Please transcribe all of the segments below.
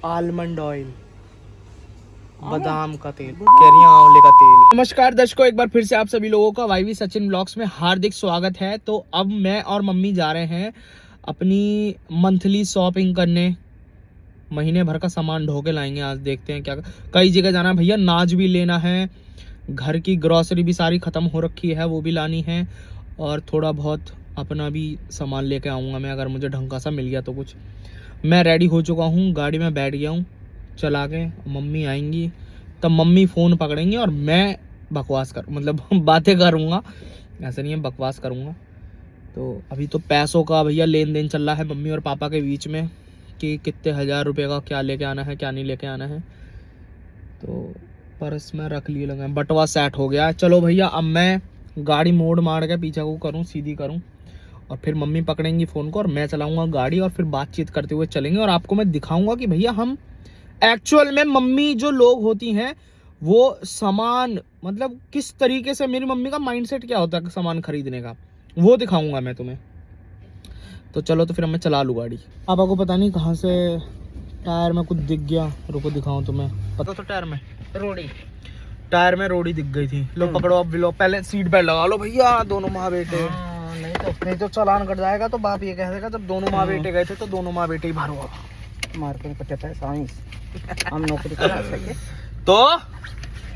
Almond oil, बादाम का तेल, कैरिया आंवले का तेल। नमस्कार दर्शकों, एक बार फिर से आप सभी लोगों का वाईवी सचिन ब्लॉग्स में हार्दिक स्वागत है। तो अब मैं और मम्मी जा रहे हैं अपनी मंथली शॉपिंग करने। महीने भर का सामान ढो के लाएंगे। आज देखते हैं क्या, कई जगह जाना है भैया। नाज भी लेना है, घर की ग्रोसरी भी सारी खत्म हो रखी है, वो भी लानी है, और थोड़ा बहुत अपना भी सामान लेके आऊँगा मैं, अगर मुझे ढंग का सा मिल गया तो कुछ। मैं रेडी हो चुका हूँ, गाड़ी में बैठ गया हूँ, चला के मम्मी आएंगी तब मम्मी फ़ोन पकड़ेंगी और मैं बकवास कर मतलब बातें करूँगा, ऐसा नहीं है, बकवास करूँगा। तो अभी तो पैसों का भैया लेन देन चल रहा है मम्मी और पापा के बीच में कि कितने हज़ार रुपये का क्या लेके आना है, क्या नहीं लेके आना है। तो पर्स में रख लिए लगा, बटवा सेट हो गया। चलो भैया, अब मैं गाड़ी मोड़ मार के पीछे को करूँ, सीधी करूँ, और फिर मम्मी पकड़ेंगी फ़ोन को और मैं चलाऊँगा गाड़ी, और फिर बातचीत करते हुए चलेंगे। और आपको मैं दिखाऊँगा कि भैया हम एक्चुअल में, मम्मी जो लोग होती हैं वो सामान मतलब किस तरीके से, मेरी मम्मी का माइंडसेट क्या होता है सामान खरीदने का, वो दिखाऊंगा मैं तुम्हें। तो चलो, तो फिर मैं चला लूँ गाड़ी। पापा को पता नहीं कहाँ से टायर में कुछ दिख गया, रुको दिखाऊं तुम्हें। पता तो टायर में रोड़ी, टायर में रोड़ी दिख गई थी। लो पकड़ो, अब लो, पहले सीट बेल्ट लगा लो भैया, दोनों माँ बेटे। नहीं तो चालान कट जाएगा। तो बाप ये कह देगा जब दोनों माँ बेटे गए थे तो दोनों माँ बेटे ही भरो। मार के कटे पैसा हम नौकरी करा सके तो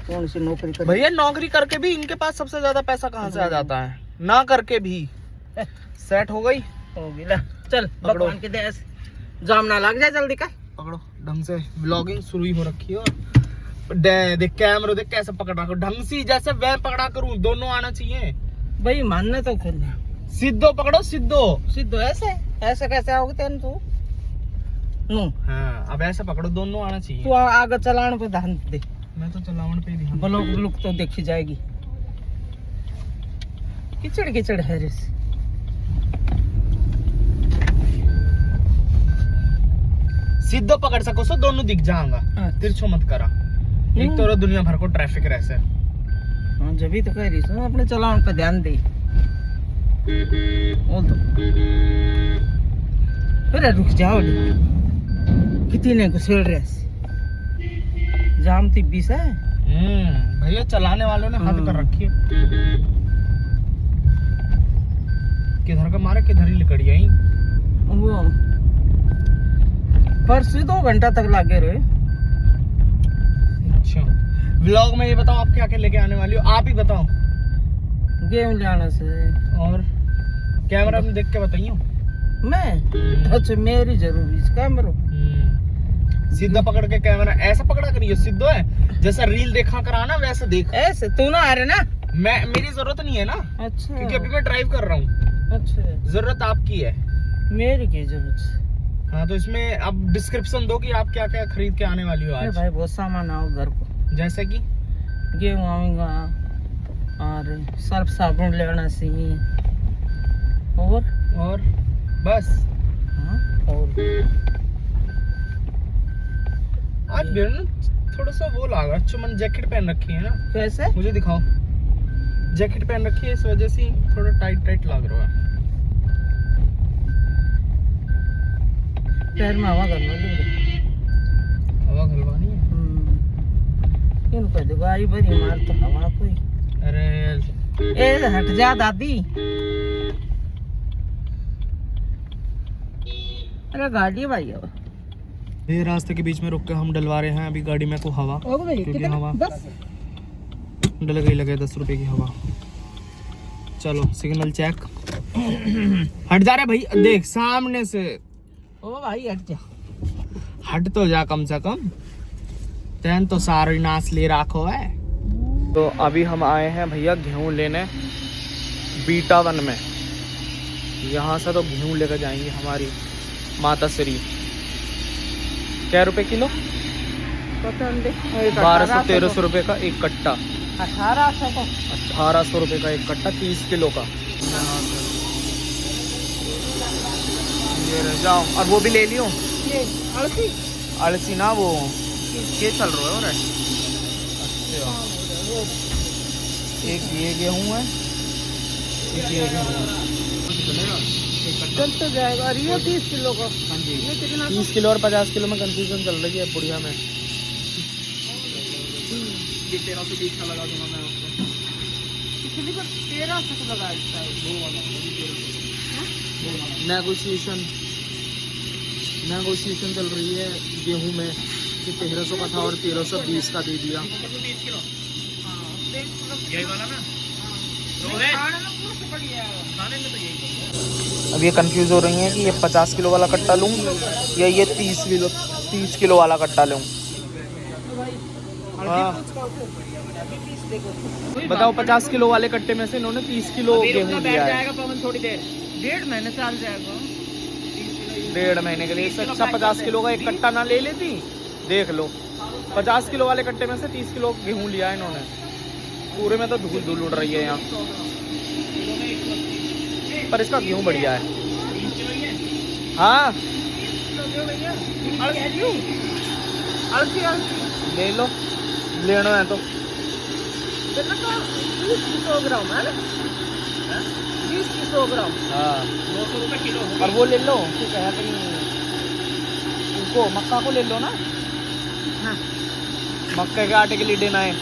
कौन सी नौकरी कर भैया, नौकरी करके भी इनके पास सबसे ज्यादा पैसा कहाँ से आ जाता है, ना करके भी। सेट हो गई, होगी ला। चल पकड़ो। भगवान की दया से जाम ना लग जाए जल्दी का। पकड़ो ढंग से, व्लॉगिंग शुरू ही हो रखी है। और देख कैमरा, देख कैसे पकड़ रखो ढंग से, जैसे मैं पकड़ा करूं, दोनों आना चाहिए भाई। मानना तो खुद सिद्धो पकड़ो, सिद्धो सिद्धो। ऐसे ऐसे कैसे आओगे तेन तू? हाँ, अब ऐसे पकड़ो, दोनों आना चाहिए। तू आगे चलान पे ध्यान दे। मैं तो चलावन पे ध्यान। ब्लॉक ब्लॉक तो देखी जाएगी। किचड़ किचड़ है रे। सिद्धो पकड़ सको सो दोनों दिख जाऊंगा। तिरछो मत करा, एक तो दुनिया भर को ट्रैफिक रहसे। हाँ, जब ही तो कह रही हूँ अपने चलान पे ध्यान दे। वो तो फिर रुक जाओ, कितने को सेड़ रहे जाम थी 20 है। भैया चलाने वालों ने हद कर रखी है। किधर का मारे, किधर ही लिकड़ी आई वो परसों 2 घंटा तक लागे रहे। अच्छा, व्लॉग में ये बताओ आप क्या क्या लेके आने वाली हो, आप ही बताओ। गेम जाने से और कैमरा में देख के बताइयो। मैं अच्छा, मेरी जरूरी कैमरा सीधा पकड़ के कैमरा ऐसा पकड़ा करिए, सिद्धो है जैसा रील देखा कराना वैसे देख। ऐसे तू ना आ रहे ना, मेरी जरूरत नहीं है ना। अच्छा, क्योंकि अभी मैं ड्राइव कर रहा हूँ। अच्छा, जरूरत आपकी है। मेरी की जरूरत। हाँ, तो इसमें अब डिस्क्रिप्शन दो कि आप क्या क्या खरीद के आने वाली हो आज। भाई बहुत सामान आओ घर को, जैसे कि गेहूँ आऊंगा और सर्फ साबुन लेना चाहिए, और बस। हाँ, और आज मेरे ना थोड़ा सा वो लगा, चुमन जैकेट पहन रखी है ना। कैसे? मुझे दिखाओ, जैकेट पहन रखी है, इस वजह से थोड़ा टाइट टाइट लग रहा है। पैर में हवा करवा लेंगे, हवा घलवानी है। इनको देखो आई भरी मार तो हवा कोई। अरे ए हट जा दादी। अरे गाड़ी भाई अब ये रास्ते के बीच में रुक के हम डलवा रहे हैं अभी गाड़ी में को हवा, क्योंकि हवा डल गई, लगे 10 रुपए की हवा। चलो सिग्नल चेक। हट जा रहे भाई, देख सामने से। ओ भाई हट जा, हट तो जा कम से कम, तेन तो सारी नाश ले रखो है। तो अभी हम आए हैं भैया गेहूं लेने बीटा वन में। यहाँ से तो गेहूं लेकर जाएंगे हमारी माता श्री। क्या रुपए किलो? 1200-1300 रुपए का एक कट्टा। 1800 रुपए का एक कट्टा, 30 किलो का। ये रह जाओ, और वो भी ले लियो। अलसी ना, वो ये चल रहा है। और अच्छा, एक ये गेहूँ है, एक ये गेहूँ है। चल तो जाएगा। और ये 30 किलो का, हाँ जी, ये कितना? 30 किलो और 50 किलो में कंफ्यूजन चल रही है बुढ़िया में। ये 1320 का लगा दूंगा मैं उसको। पिछली बार 1300 का लगा देता है। नेगोशिएशन चल रही है गेहूं में कि 1300 का था और 1320 का दे दिया। यही वाला ना? अब ये कंफ्यूज हो रही हैं कि ये 50 किलो वाला कट्टा लूं या ये 30 किलो वाला कट्टा लूं। हाँ बताओ, 50 किलो वाले कट्टे में से इन्होंने 30 किलो गेहूं लिया है। थोड़ी देर, 1.5 महीने चल जाएगा। 1.5 महीने के लिए इससे अच्छा 50 किलो का एक कट्टा ना ले लेती। देख लो, 50 किलो वाले कट्टे में से 30 किलो गेहूं लिया है इन्होंने। पूरे में तो धूल धूल उड़ रही है यहाँ, पर इसका गेहूं बढ़िया है। हाँ ले लो, लेना है तो 100 ग्राम है ना, 20 ग्राम। हाँ 200 रुपये किलो। और वो ले लो, ठीक है उनको मक्का को ले लो ना। हाँ। मक्के के आटे के लिए देना है।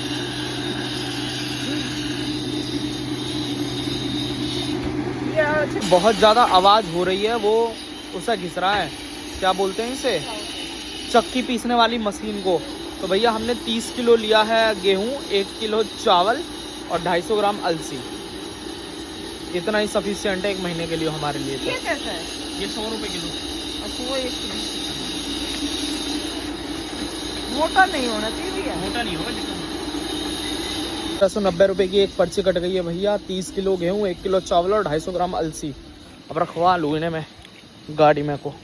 बहुत ज्यादा आवाज हो रही है, वो उसे घिस रहा है, क्या बोलते हैं इसे, चक्की पीसने वाली मशीन को। तो भैया हमने 30 किलो लिया है गेहूं, 1 किलो चावल और 250 ग्राम अलसी। इतना ही सफिशिएंट है एक महीने के लिए हमारे लिए। तो ये कैसा है? ये 100 रुपए किलो। अच्छा वो 1 किलो मोटा नहीं होना चाहिए। मोटा नहीं होगा। 190 रुपए की एक पर्ची कट गई है भैया। 30 किलो गेहूं, 1 किलो चावल और 250 ग्राम अलसी। अब रखवा लूँ इन्हें मैं गाड़ी में को।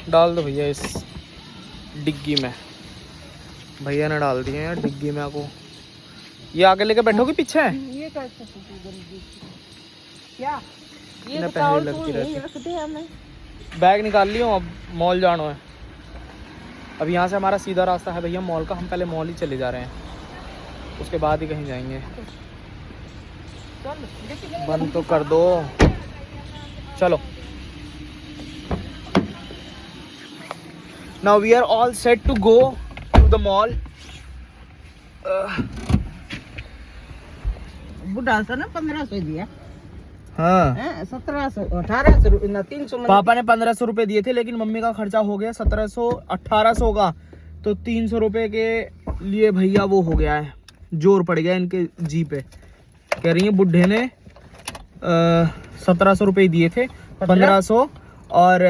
डाल दो भैया इस डिग्गी में। भैया ने डाल दिए हैं डिग्गी में को। ये आगे लेके बैठोगे पीछे? ये कैसे क्या? ये इन्हें बताओ, पहले लगती रहती। रखते हैं हमें। बैग निकाल लियो, अब मॉल जाना है। अब यहाँ से हमारा सीधा रास्ता है भैया मॉल का। हम पहले मॉल ही चले जा रहे हैं, उसके बाद ही कहीं जाएंगे। बंद तो कर दो, चलो। Now we are all set to go to the mall. बुढ़ा सा ना 1500 दिया। हाँ 1700 1800 ना 300 पापा ने 1500 रुपए दिए थे, लेकिन मम्मी का खर्चा हो गया 1700 1800 का। तो 300 रुपए के लिए भैया वो हो गया है, जोर पड़ गया इनके जी पे। कह रही है बुढ़े ने 1700 रुपए दिए थे, 1500 और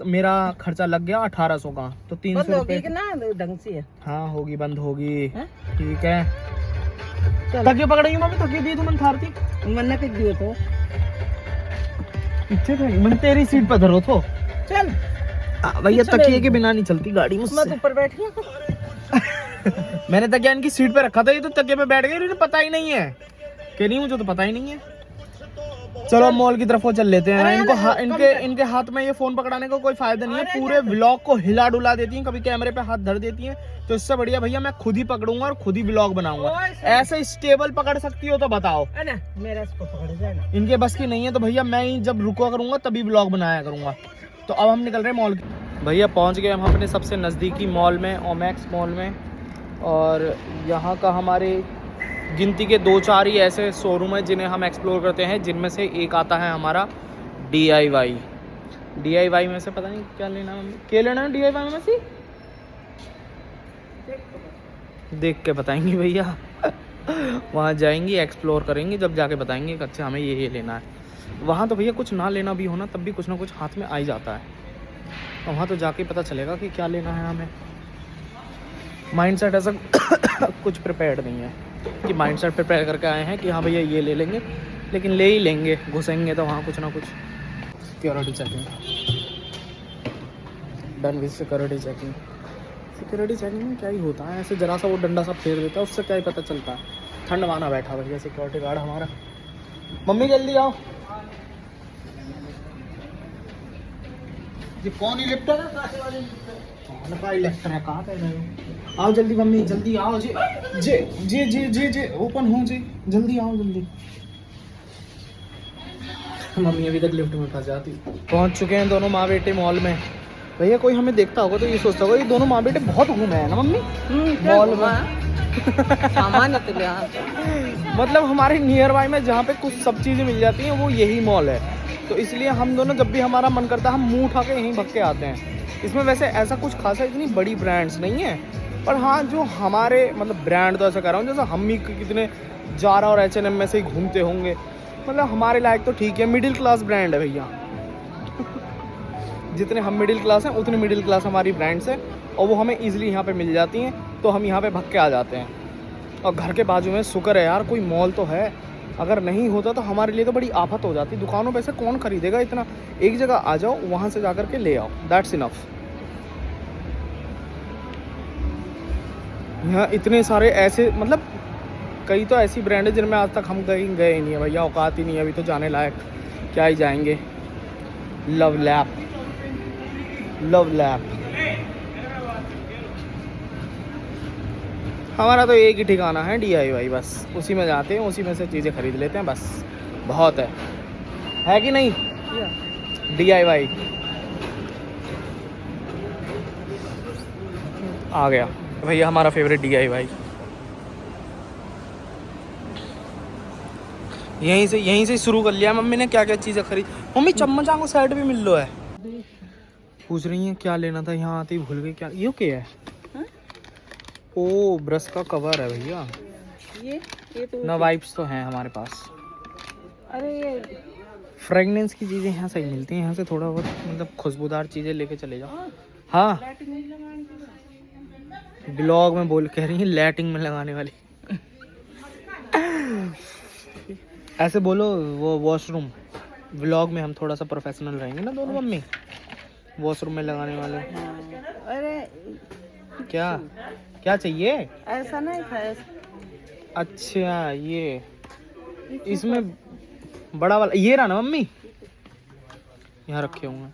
मेरा खर्चा लग गया 1800 का। तो 300 रुपए ना ढंग से। हाँ होगी, बंद होगी। ठीक है, चल तकिए पकड़ेंगे मम्मी, तकिए दिए तो मन थारती मैंने किस दिए तो पीछे थे, मैंने तेरी सीट पर धरो तो। चल भैया तकिए के बिना नहीं चलती गाड़ी मैं मुझसे। ऊपर बैठ गया। मैंने तकिया इनकी सीट पे रखा था, ये तो तकिए पे बैठ गए, इन्हें पता ही नहीं है। कह रही मुझे तो पता ही नहीं है। चलो मॉल की तरफ वो चल लेते हैं। इनको इनके हाथ में ये फोन पकड़ाने का कोई फायदा नहीं है, पूरे व्लॉग को हिला डुला देती हैं, कभी कैमरे पे हाथ धर देती हैं। तो इससे बढ़िया भैया मैं खुद ही पकड़ूंगा और खुद ही व्लॉग बनाऊंगा। ऐसे स्टेबल पकड़ सकती हो तो बताओ। मेरा इसको पकड़ जाए। इनके बस की नहीं है तो भैया मैं ही जब रुका करूंगा तभी व्लॉग बनाया करूंगा। तो अब हम निकल रहे हैं मॉल की। भैया पहुंच गए हम अपने सबसे नज़दीकी मॉल में, ओमैक्स मॉल में। और यहाँ का हमारे गिनती के 2-4 ही ऐसे शोरूम है जिन्हें हम एक्सप्लोर करते हैं, जिनमें से एक आता है हमारा DIY। DIY में से पता नहीं क्या लेना है, क्या लेना है DIY में से देख के बताएंगे भैया। वहाँ जाएंगे, एक्सप्लोर करेंगे, जब जाके बताएंगे कि अच्छा हमें ये लेना है। वहाँ तो भैया कुछ ना लेना भी होना तब भी कुछ ना कुछ हाथ में आ ही जाता है। तो वहाँ तो जाके पता चलेगा कि क्या लेना है हमें। माइंडसेट ऐसा कुछ प्रिपेयर्ड नहीं है कि माइंडसेट प्रिपेयर करके आए हैं कि हाँ भैया ये ले लेंगे, लेकिन ले ही लेंगे। घुसेंगे तो वहाँ कुछ ना कुछ। Security checking done with security checking. Security checking में क्या ही होता है, ऐसे जरा सा वो डंडा सा फेर देता है, उससे क्या ही पता चलता है। ठंड माना बैठा भैया सिक्योरिटी गार्ड हमारा। मम्मी जल्दी आओ। ये कौन इलेक्टर है? इलेक्टर है, कहाँ पे गए हो? आओ जल्दी मम्मी, जल्दी आओ जी। जी जी जी जी जी ओपन हो जी, जल्दी आओ जल्दी। मम्मी अभी तक लिफ्ट में फंस जाती। पहुंच चुके हैं दोनों माँ बेटे मॉल में। भैया कोई हमें देखता होगा तो ये सोचता होगा ये दोनों माँ बेटे बहुत घूमे हैं ना मम्मी मॉल में। सामान तो ले मतलब हमारे नियर बाय में जहाँ पे कुछ सब चीज़ें मिल जाती हैं वो यही मॉल है, तो इसलिए हम दोनों जब भी हमारा मन करता है हम मुंह उठा के यहीं भग के आते हैं। इसमें वैसे ऐसा कुछ खासा इतनी बड़ी ब्रांड्स नहीं है, पर हाँ जो हमारे मतलब ब्रांड तो ऐसा कर रहा हूँ जैसे हम ही कितने जारा और H&M में से ही घूमते होंगे, मतलब हमारे लायक तो ठीक है, मिडिल क्लास ब्रांड है भैया। जितने हम मिडिल क्लास हैं उतनी मिडिल क्लास हमारी ब्रांड्स हैं और वो हमें ईजिली यहाँ पे मिल जाती हैं, तो हम यहाँ पे भग के आ जाते हैं। और घर के बाजू में शुक्र है यार कोई मॉल तो है, अगर नहीं होता तो हमारे लिए तो बड़ी आफत हो जाती। दुकानों पे से कौन खरीदेगा इतना, एक जगह आ जाओ वहाँ से जा कर के ले आओ, दैट्स इनफ। यहाँ इतने सारे ऐसे मतलब कई तो ऐसी ब्रांड है जिनमें आज तक हम कहीं गए नहीं है भैया, औकात ही नहीं है अभी तो जाने लायक, क्या ही जाएंगे। लव लैप, लव लैप हमारा तो एक ही ठिकाना है DIY, बस उसी में जाते हैं, उसी में से चीज़ें खरीद लेते हैं, बस बहुत है कि नहीं। DIY आ गया भैया हमारा फेवरेट DIY। यहीं से शुरू कर लिया मम्मी ने, क्या क्या चीज़ें खरीद। मम्मी चम्मच को सेट भी मिल लो है। पूछ रही है क्या लेना था, यहाँ आती भूल गई क्या। ये क्या है? ओ ब्रश का कवर है भैया। ये तो ना वाइप्स तो हैं हमारे पास। अरे ये फ्रेगनेंस की चीज़ें यहाँ सही मिलती हैं, यहाँ से थोड़ा बहुत मतलब खुशबूदार चीज़ें लेके चले जाओ। हाँ ब्लॉग में बोल कह रही है लैटिंग में लगाने वाली। ऐसे बोलो वो वॉशरूम, व्लॉग में हम थोड़ा सा प्रोफेशनल रहेंगे ना दोनों मम्मी, वॉशरूम में लगाने वाले। अरे क्या क्या चाहिए? ऐसा नहीं था। अच्छा ये इसमें बड़ा वाला ये रहा ना मम्मी, यहाँ रखे होंगे।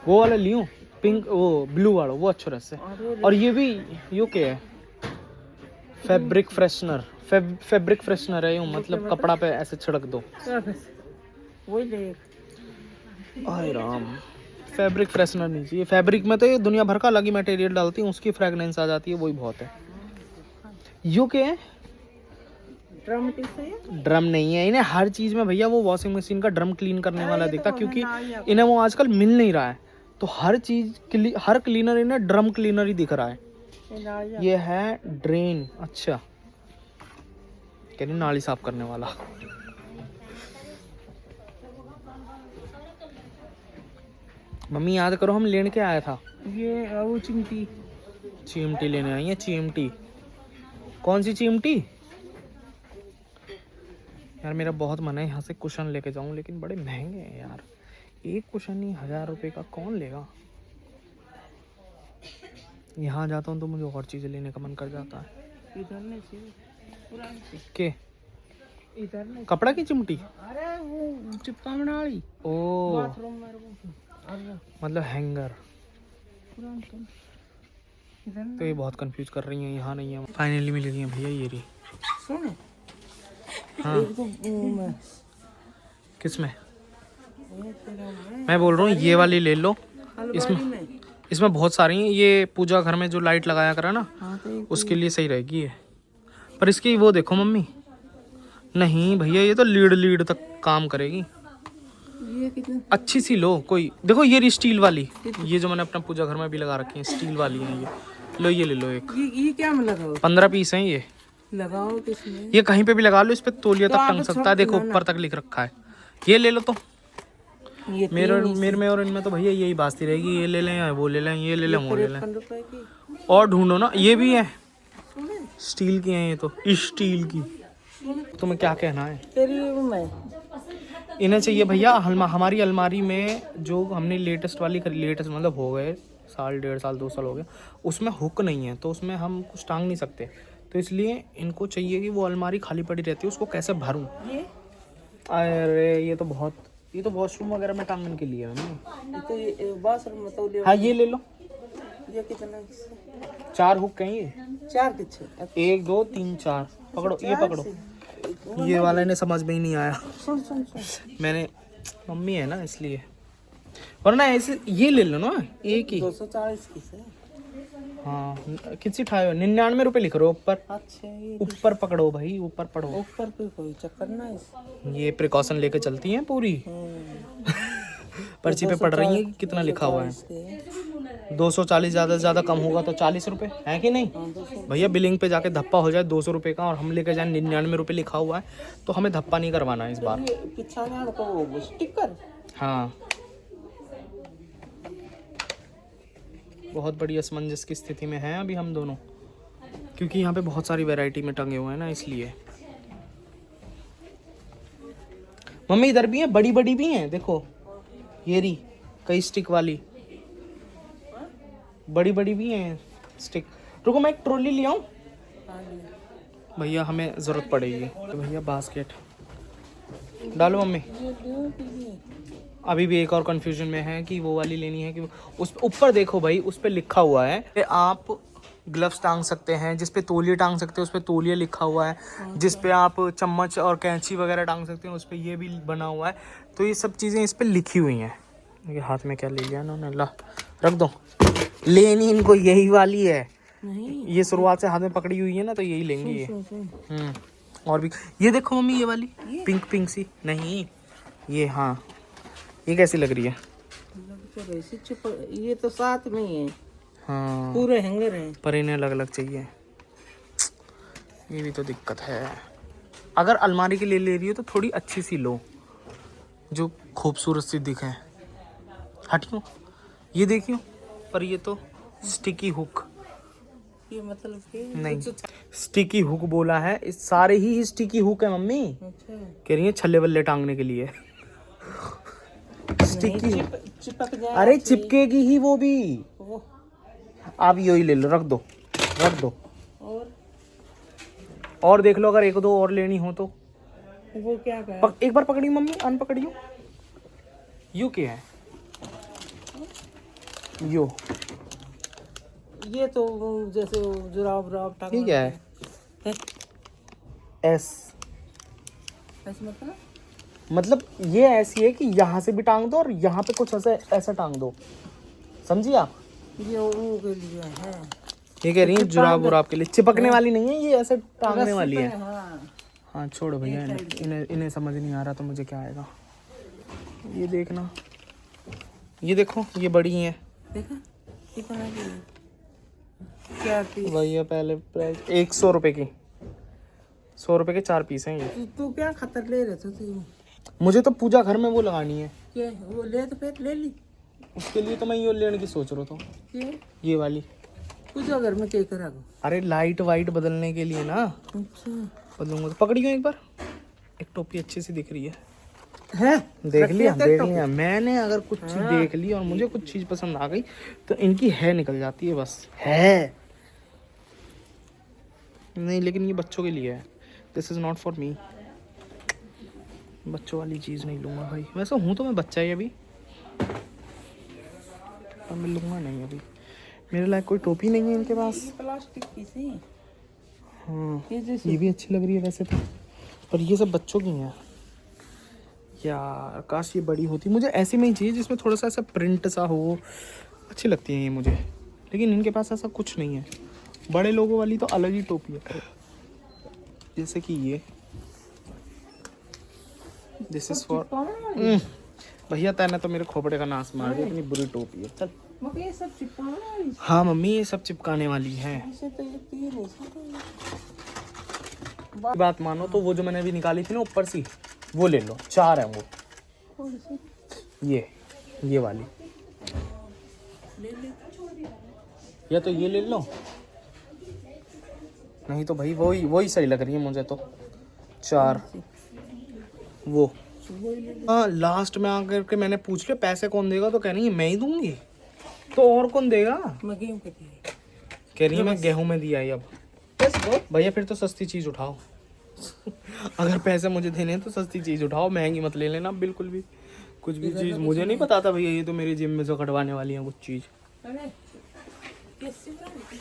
वो वाला लियो पिंक, वो ब्लू वाला, वो अच्छा रहता है। और ये भी यो क्या है? फैब्रिक फ्रेशनर, फैब्रिक फ्रेशनर है यूँ, मतलब कपड़ा पे ऐसे छिड़क दो। वही देख। आय राम, फैब्रिक फ्रेशनर नहीं चाहिए। फैब्रिक में तो ये दुनिया भर का अलग ही मटेरियल डालती है, उसकी फ्रेगनेंस आ जाती है, वही बहुत है। यू क्या है? ड्रम नहीं है, इन्हें हर चीज में भैया वो वॉशिंग मशीन का ड्रम क्लीन करने वाला दिखता, क्योंकि इन्हें वो आजकल मिल नहीं रहा है, तो हर चीज हर क्लीनर इन्हें ड्रम क्लीनर ही दिख रहा है। ये है ड्रेन। अच्छा कह रही नाली साफ करने वाला। मम्मी याद करो हम लेने के आया था ये वो चिमटी लेने आई है। चिमटी कौन सी चिमटी? यार मेरा बहुत मन है यहाँ से कुशन लेके जाऊं, लेकिन बड़े महंगे हैं यार, एक कुशन ही 1000 रुपए का कौन लेगा। यहाँ जाता हूँ तो मुझे और चीजें लेने का मन कर जाता है। इधर नहीं चाहिए के इधर नहीं। कपड़ा की चिमटी? अरे वो चिपकाने वाली। ओ बाथरूम में मतलब हैंगर। तो ये बहुत कंफ्यूज कर रही हैं, यहाँ नहीं है। फाइनली मिल गई है भैया ये रही। सुन हाँ किसमें? मैं बोल रहा हूँ ये वाली ले लो, इसमें बहुत सारी हैं। ये पूजा घर में जो लाइट लगाया करा ना, उसके लिए सही रहेगी ये। पर इसकी वो देखो मम्मी, नहीं भैया ये तो लीड तक काम करेगी। ये कितने अच्छी सी लो कोई, देखो ये रही स्टील वाली, ये जो मैंने अपना पूजा घर में भी लगा रखी है स्टील वाली है ये। लो ये ले लो एक। ये क्या में लगाओ? 15 पीस हैं ये। लगाओ किसमें? ये कहीं पे भी लगा लो, इस पे तौलिया तो तक आप टंग छोड़ सकता है, देखो दो ना। ऊपर तक लिख रखा है। ये ले लो तो। ये मेरे में और इनमें तो भैया यही बाजती रहेगी, ये ले लें या वो ले लें, ये ले लें वो ले लें। 53 रुपए की। और ढूंढो ना, ये भी है स्टील की हैं ये तो, स्टील की। तुम्हें क्या कहना है? तेरी में इन्हें चाहिए भैया हमारी अलमारी में जो हमने लेटेस्ट वाली लेटेस्ट मतलब हो गए साल, 1.5 साल, 2 साल हो गया, उसमें हुक नहीं है, तो उसमें हम कुछ टांग नहीं सकते, तो इसलिए इनको चाहिए कि वो अलमारी खाली पड़ी रहती है, उसको कैसे भरूं। अरे ये तो वॉशरूम वगैरह में टांगने के लिए है ना। तो ये बाथरूम में तौलिया। हाँ ये ले लो। ये कितना? 4 हुक कहीं ये? 4 किच्छे। 1 2 3 4 पकड़ो, ये पकड़ो। ये वाला इन्हें समझ में ही नहीं आया। सुन सुन सुन, मैंने मम्मी है ना इसलिए, वरना ऐसे ये ले लो ना एक ही। 240 की से। हाँ कितनी ठाए हो? 99 रुपए लिख रहे हो ऊपर। अच्छा ये ऊपर पकड़ो भाई, ऊपर पढ़ो। ऊपर पे कोई चक्कर ना इस। ये प्रिकॉशन लेके चलती हैं पूरी। पर्ची पे पढ़ रही है कि कितना लिखा हुआ है। 240 ज़्यादा से ज़्यादा कम होगा तो 40 रुपए है कि नहीं भैया? बिलिंग पे जाके धप्पा हो जाए 200 रुपए का और हम लेके जाए 99 रुपए लिखा हुआ है, तो हमें धप्पा नहीं करवाना है इस बार। पीछा वाला को वो स्टिकर। हाँ बहुत बड़ी असमंजस की स्थिति में हैं अभी हम दोनों, क्योंकि यहाँ पे बहुत सारी वैरायटी में टंगे हुए हैं ना, इसलिए। मम्मी इधर भी हैं, बड़ी बड़ी भी हैं, देखो ये रही कई स्टिक वाली, बड़ी बड़ी भी हैं स्टिक। रुको मैं एक ट्रॉली ले आऊं भैया, हमें ज़रूरत पड़ेगी। तो भैया बास्केट डालो मम्मी। अभी भी एक और कंफ्यूजन में है कि वो वाली लेनी है कि उस ऊपर देखो भाई, उस पे लिखा हुआ है कि आप ग्लव्स टांग सकते हैं, जिस पे तौलिए टांग सकते हैं उस पे तौलिए लिखा हुआ है, जिस पे आप चम्मच और कैंची वगैरह टांग सकते हैं उस पे ये भी बना हुआ है। तो ये सब चीज़ें इस पे लिखी हुई हैं। ये हाथ में क्या ले लिया इन्होंने, ला रख दो। लेनी इनको यही वाली है नहीं, ये शुरुआत से हाथ में पकड़ी हुई है ना, तो यही लेंगे ये। और भी ये देखो मम्मी, ये वाली पिंक पिंक सी, नहीं ये, हाँ ये कैसी लग रही है? ये तो साथ में ही है। हाँ पूरे हैंगर हैं, पर इन्हें अलग अलग चाहिए, ये भी तो दिक्कत है। अगर अलमारी के लिए ले रही हो तो थोड़ी अच्छी सी लो जो खूबसूरत सी दिखे। हटियो, ये देखियो, पर ये तो स्टिकी हुक। ये मतलब कि नहीं, स्टिकी हुक बोला है, इस सारे ही स्टिकी हुक है मम्मी। अच्छा कह रही है छल्ले बल्ले टांगने के लिए स्टिकी। चिपक जाए। अरे चिपकेगी ही वो भी। वो आप यही ले लो, रख दो रख दो। और देख लो अगर एक दो और लेनी हो तो। वो क्या कहा? एक बार पकड़ी मम्मी, अन पकड़ियो। यू क्या है? यो ये तो जैसे जुराब जुराब टांग। ठीक है। एस ऐसे मतलब ये ऐसी है कि यहाँ से भी टांग दो और यहाँ पे कुछ ऐसे ऐसा टांग दो, समझी आप? ये वो के लिए है। ये कह रही है जुराब उराब के लिए, चिपकने वाली नहीं है ये, ऐसे टांगने वाली है। हाँ। हाँ छोड़ो भैया, इन्हें समझ नहीं आ रहा तो मुझे क्या आएगा। ये देखना, ये देखो ये बड़ी है। देखा कितना की क्या पीस? भैया पहले प्राइस 100 रुपए की, 100 रुपए के 4 पीस हैं ये। तू क्या खतर ले रहे थे तू? मुझे तो पूजा घर में वो लगानी है। क्या वो ले तो फिर ले ली। उसके लिए तो मैं ये लेने की सोच रहा था, ये वाली। पूजा घर में क्या करा? अरे लाइट वाइट बदलने के लिए ना। अच्छा बदलूंगा तो पकड़ियो एक बार। एक टोपी अच्छी सी दिख रही है। देख लिया मैंने। अगर कुछ चीज देख ली और मुझे कुछ चीज पसंद आ गई तो इनकी है निकल जाती है, बस है नहीं। लेकिन ये बच्चों के लिए है, this is not for me. बच्चों वाली चीज नहीं लूंगा भाई। वैसे हूँ तो मैं बच्चा ही अभी, पर मैं लूंगा नहीं अभी। मेरे लायक कोई टोपी नहीं है इनके पास। प्लास्टिक की सी। हाँ ये भी अच्छी लग रही है वैसे तो, पर ये सब बच्चों की हैं यार। काश ये बड़ी होती। मुझे ऐसी में ही चाहिए जिसमें थोड़ा सा ऐसा प्रिंट सा हो, अच्छी लगती हैं ये मुझे। लेकिन इनके पास ऐसा कुछ नहीं है। बड़े लोगों वाली तो अलग ही टोपी है, जैसे कि ये दिस इज फॉर। भैया तैने तो मेरे खोपड़े का नाश मार दिया, इतनी बुरी टोपी है। चल ये सब चिपकाने वाली। हाँ मम्मी ये सब चिपकाने वाली है। ऐसे तो ये तीन है। बात मानो तो वो जो मैंने अभी निकाली थी ना ऊपर सी, वो ले लो। 4 है वो। ये वाली या तो ये ले लो, नहीं तो भाई वही सही लग रही है मुझे तो। 4 वो। हाँ लास्ट में आकर के मैंने पूछ लिया पैसे कौन देगा, तो कह रही है मैं ही दूंगी। तो और कौन देगा? मैं गेहूं के दिए। कह रही है मैं गेहूं में दिया है अब। भैया फिर तो सस्ती चीज उठाओ। अगर पैसे मुझे देने हैं तो सस्ती चीज उठाओ, महंगी मत ले लेना बिल्कुल भी। कुछ भी चीज मुझे नहीं पता था भैया, ये तो मेरी जिम में से कटवाने वाली है कुछ चीज।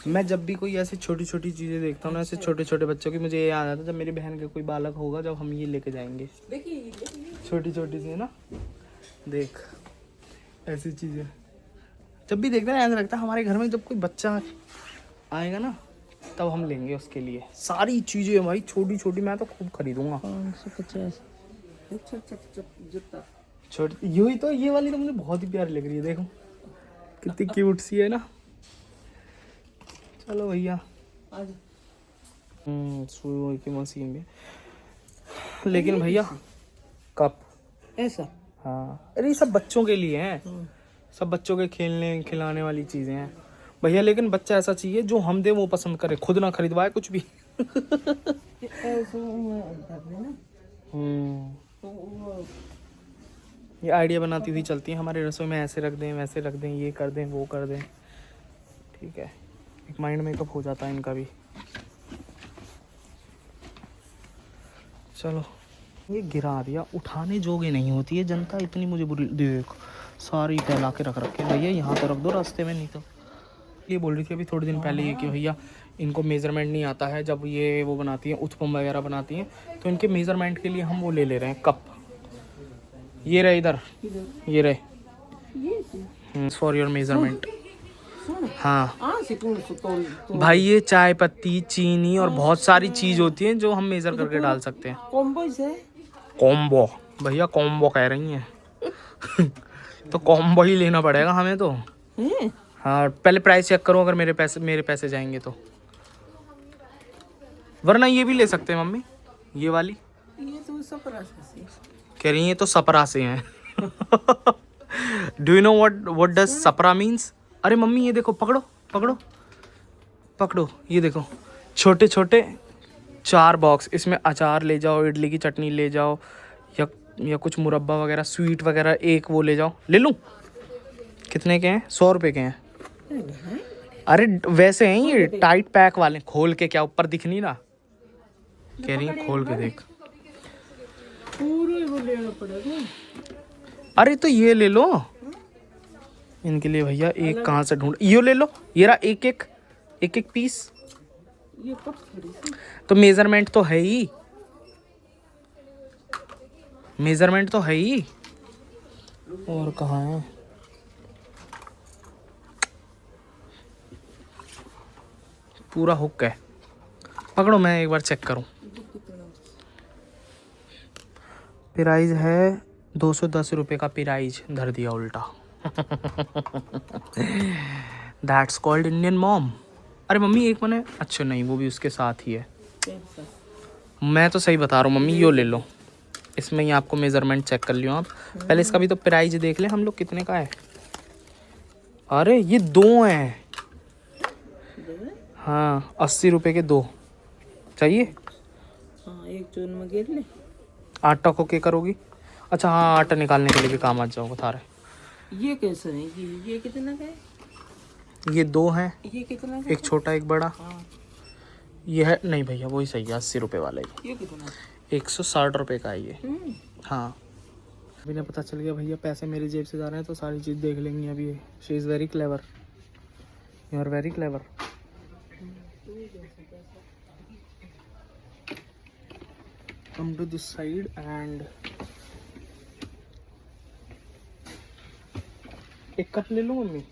मैं जब भी कोई ऐसी छोटी छोटी चीजें देखता हूँ ना, ऐसे छोटे छोटे बच्चों की, मुझे ये याद आता है जब मेरी बहन का कोई बालक होगा, जब हम ये लेके जाएंगे छोटी छोटी सी ना, देख ऐसी चीजें जब भी देखते हैं ना, ऐसा लगता है हमारे घर में जब कोई बच्चा आएगा ना, तब हम लेंगे उसके लिए सारी चीजें भाई, छोटी छोटी। मैं तो खूब खरीदूंगा। 550 छोटी यही तो, ये वाली तो मुझे बहुत ही प्यारी लग रही है, देखो कितनी क्यूट सी है ना। चलो भैया, सुई की मशीन भी, लेकिन भैया कप ऐसा। हाँ, अरे ये सब बच्चों के लिए हैं, सब बच्चों के खेलने खिलाने वाली चीजें हैं भैया। लेकिन बच्चा ऐसा चाहिए जो हम दे वो पसंद करे, खुद ना खरीदवाए कुछ भी। ये आइडिया बनाती हुई चलती है हमारे रसोई में, ऐसे रख दें वैसे रख दें, ये कर दें वो कर दें, ठीक है। एक माइंड मेकअप हो जाता है इनका भी। चलो, ये गिरा दिया, उठाने जोगे नहीं होती है जनता इतनी, मुझे बुरी। देख सारी फैला के रख रखे भैया, यहाँ तो रख दो रास्ते में, नहीं तो। ये बोल रही थी अभी थोड़े दिन पहले ये कि भैया इनको मेज़रमेंट नहीं आता है, जब ये वो बनाती हैं उत्पम वगैरह बनाती हैं, तो इनके मेज़रमेंट के लिए हम वो ले ले रहे हैं कप। ये रहे इधर, ये रहे फॉर योर मेज़रमेंट। हाँ भाई, ये चाय पत्ती चीनी और बहुत सारी चीज़ होती हैं जो हम मेज़र करके डाल सकते हैं। कॉम्बो भैया, कॉम्बो कह रही हैं। तो कॉम्बो ही लेना पड़ेगा हमें तो। हाँ, पहले प्राइस चेक करो, अगर मेरे पैसे जाएंगे तो, वरना ये भी ले सकते हैं मम्मी, ये वाली। ये तो सपरा से कह रही है तो सपरा से हैं। Do you know what does Sapra means? अरे मम्मी ये देखो, पकड़ो पकड़ो पकड़ो, ये देखो छोटे छोटे 4 बॉक्स, इसमें अचार ले जाओ, इडली की चटनी ले जाओ, या कुछ मुरब्बा वगैरह स्वीट वगैरह, एक वो ले जाओ। ले लूँ? कितने के हैं? 100 रुपये के हैं। अरे वैसे हैं ये टाइट पैक वाले। खोल के क्या ऊपर दिख नहीं रहा? कह रही है खोल के देख। पूरे वो लेना पड़ेगा। अरे तो ये ले लो इनके लिए भैया। एक कहाँ से ढूंढ, ये ले लो, ये रहा एक एक पीस। ये कब खड़ी थी? तो मेजरमेंट तो है ही, मेजरमेंट तो है ही। और कहाँ है? पूरा हुक है, पकड़ो, मैं एक बार चेक करूं। प्राइस है 210 रुपये का, प्राइस धर दिया उल्टा। That's called Indian mom. अरे मम्मी एक मैंने, अच्छा नहीं वो भी उसके साथ ही है। मैं तो सही बता रहा हूँ मम्मी, यो ले लो, इसमें ही आपको मेजरमेंट चेक कर लियो आप। पहले इसका भी तो प्राइस देख लें हम लोग कितने का है। अरे ये 2 हैं। हाँ 80 रुपये के 2 चाहिए। हाँ, एक चून में गिर ले। आटा को क्या करोगी? अच्छा हाँ, आटा निकालने के लिए भी काम आ जाओ, बता रहे। ये कैसे है? ये कितना का है? ये 2 हैं, ये कितना का? एक छोटा एक बड़ा। हाँ। ये है नहीं भैया, वही सही है, 80 रुपये वाला ही। ये कितना? 160 रुपये का है ये। हाँ, अभी ना पता चल गया भैया पैसे मेरी जेब से जा रहे हैं, तो सारी चीज़ देख लेंगी अभी। She is very clever, you are very clever. Come to this side and एक कप ले लो मम्मी।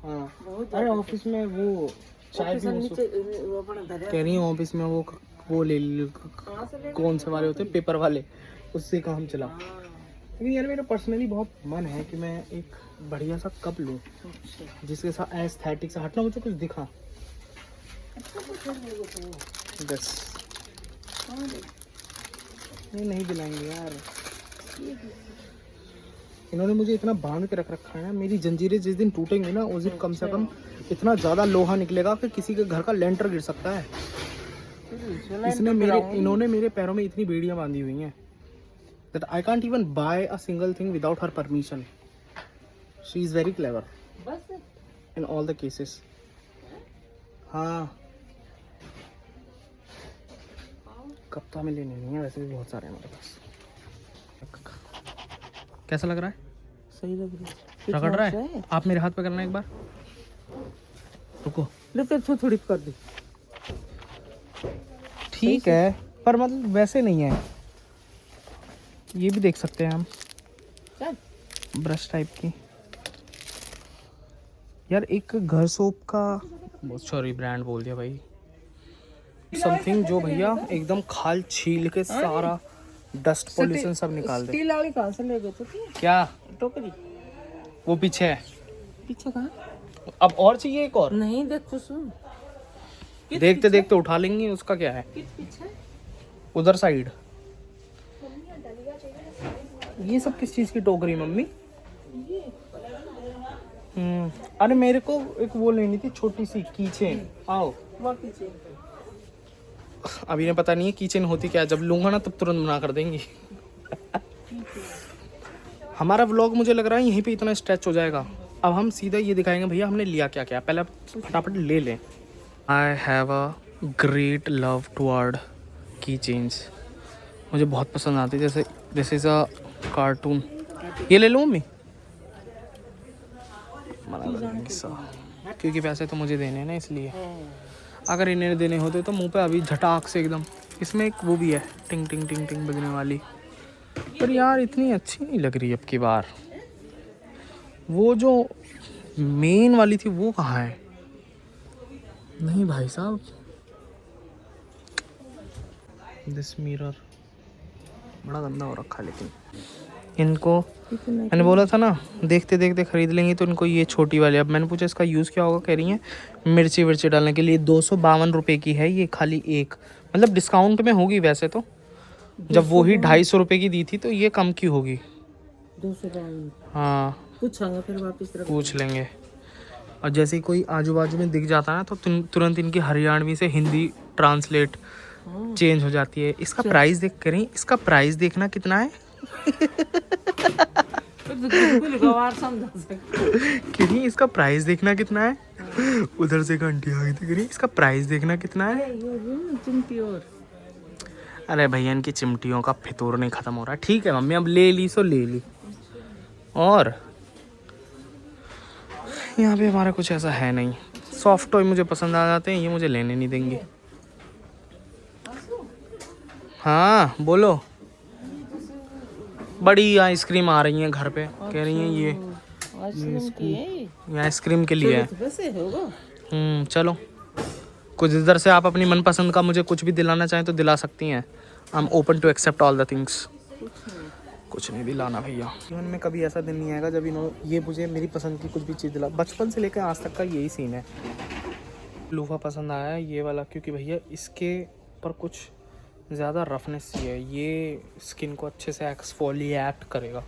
हाँ, अरे ऑफिस में वो चाय भी कह रही है, ऑफिस में वो ले लो, कौन से वाले होते हैं, पेपर वाले, उससे काम चला। लेकिन यार मेरा पर्सनली बहुत मन है कि मैं एक बढ़िया सा कप लूँ जिसके साथ एस्थेटिक से हटना, मुझे कुछ दिखा बस। ये नहीं दिलाएंगे यार, इन्होंने मुझे इतना बांध के रख रखा है ना। मेरी जंजीरें जिस दिन टूटेंगी ना, उस दिन कम से कम इतना ज़्यादा लोहा निकलेगा कि किसी के घर का लेंटर गिर सकता है। इन्होंने मेरे पैरों में इतनी बेड़ियां बांधी हुई हैं that I can't even buy a single thing without her permission. She is very clever in all the cases. हाँ, कप तो हमें लेने नहीं है, वैसे भी बहुत सारे हैं हमारे पास। कैसा लग रहा है? सही लग रही है। रगड़ रहा है? आप मेरे हाथ पे करना एक बार। रुको, ले तेरे थोड़ी कर दे। ठीक है, पर मतलब वैसे नहीं है। ये भी देख सकते हैं हम, चल ब्रश टाइप की। यार एक घर सोप का, सॉरी ब्रांड बोल दिया भाई, समथिंग जो भैया एकदम खाल छील के सारा डस्ट पॉल्यूशन सब निकाल दे। स्टील वाली कहाँ से ले गए थे तू? क्या? टोकरी वो पीछे है। पीछे कहाँ? अब और चाहिए एक और? नहीं देख खुशू, देखते देखते उठा लेंगे, उसका क्या है। पीछे उधर साइड। ये सब किस चीज की टोकरी मम्मी? अरे मेरे को एक वो लेनी थी छोटी सी कीचेन। आओ, वहाँ पीछे। अभी ने पता नहीं है कीचेन होती क्या है, जब लूंगा ना तब तुरंत मना कर देंगी। हमारा व्लॉग मुझे लग रहा है यहीं पे इतना स्ट्रेच हो जाएगा। अब हम सीधा ये दिखाएंगे भैया हमने लिया क्या क्या, पहले फटाफट ले लें। I have a great love toward की चेन्स, मुझे बहुत पसंद आती है। जैसे दिस इज़ अ कार्टून। ये ले लूँ मम्मी? मना कर देंगे सा, क्योंकि पैसे तो मुझे देने हैं ना, इसलिए। अगर इन्हें देने होते तो मुंह पे अभी झटाक से एकदम। इसमें एक वो भी है टिंग टिंग टिंग टिंग बजने वाली, पर यार इतनी अच्छी नहीं लग रही अब की बार। वो जो मेन वाली थी वो कहाँ है? नहीं भाई साहब, दिस मिरर बड़ा गंदा हो रखा है। लेकिन इनको मैंने बोला था ना देखते देखते खरीद लेंगे, तो इनको ये छोटी वाली। अब मैंने पूछा इसका यूज़ क्या होगा, कह रही है मिर्ची विर्ची डालने के लिए। 252 रुपये की है ये खाली एक, मतलब डिस्काउंट में होगी वैसे तो। जब वो ही 250 रुपये की दी थी तो ये कम की होगी। 252। हाँ पूछांगे फिर वापस रख पूछ लेंगे। और जैसे ही कोई आजू बाजू में दिख जाता है ना तो तुरंत इनकी हरियाणवी से हिंदी ट्रांसलेट चेंज हो जाती है। इसका प्राइस देख करें, इसका प्राइस देखना कितना है। कितनी, इसका प्राइस देखना कितना है। उधर से घंटी आ गई थी, करी इसका प्राइस देखना कितना है। चिमटी और अरे भैया इनकी चिमटियों का फितूर नहीं खत्म हो रहा। ठीक है मम्मी, अब ले ली सो ले ली। और यहाँ पे हमारा कुछ ऐसा है नहीं। सॉफ्ट टॉय मुझे पसंद आ जाते हैं, ये मुझे लेने नहीं देंगे। हाँ बोलो। बड़ी आइसक्रीम आ रही हैं घर पे, कह रही हैं ये आइसक्रीम के लिए है। चलो कुछ इधर से आप अपनी मनपसंद का मुझे कुछ भी दिलाना चाहें तो दिला सकती हैं। I am open to accept all the things. कुछ नहीं दिलाना भैया। जीवन में कभी ऐसा दिन नहीं आएगा जब इन्होंने ये मुझे मेरी पसंद की कुछ भी चीज़ दिला। बचपन से लेकर आज तक का यही सीन है। लोफा पसंद आया है ये वाला, क्योंकि भैया इसके पर कुछ ज़्यादा रफनेस सी है, ये स्किन को अच्छे से एक्सफोलिएट करेगा।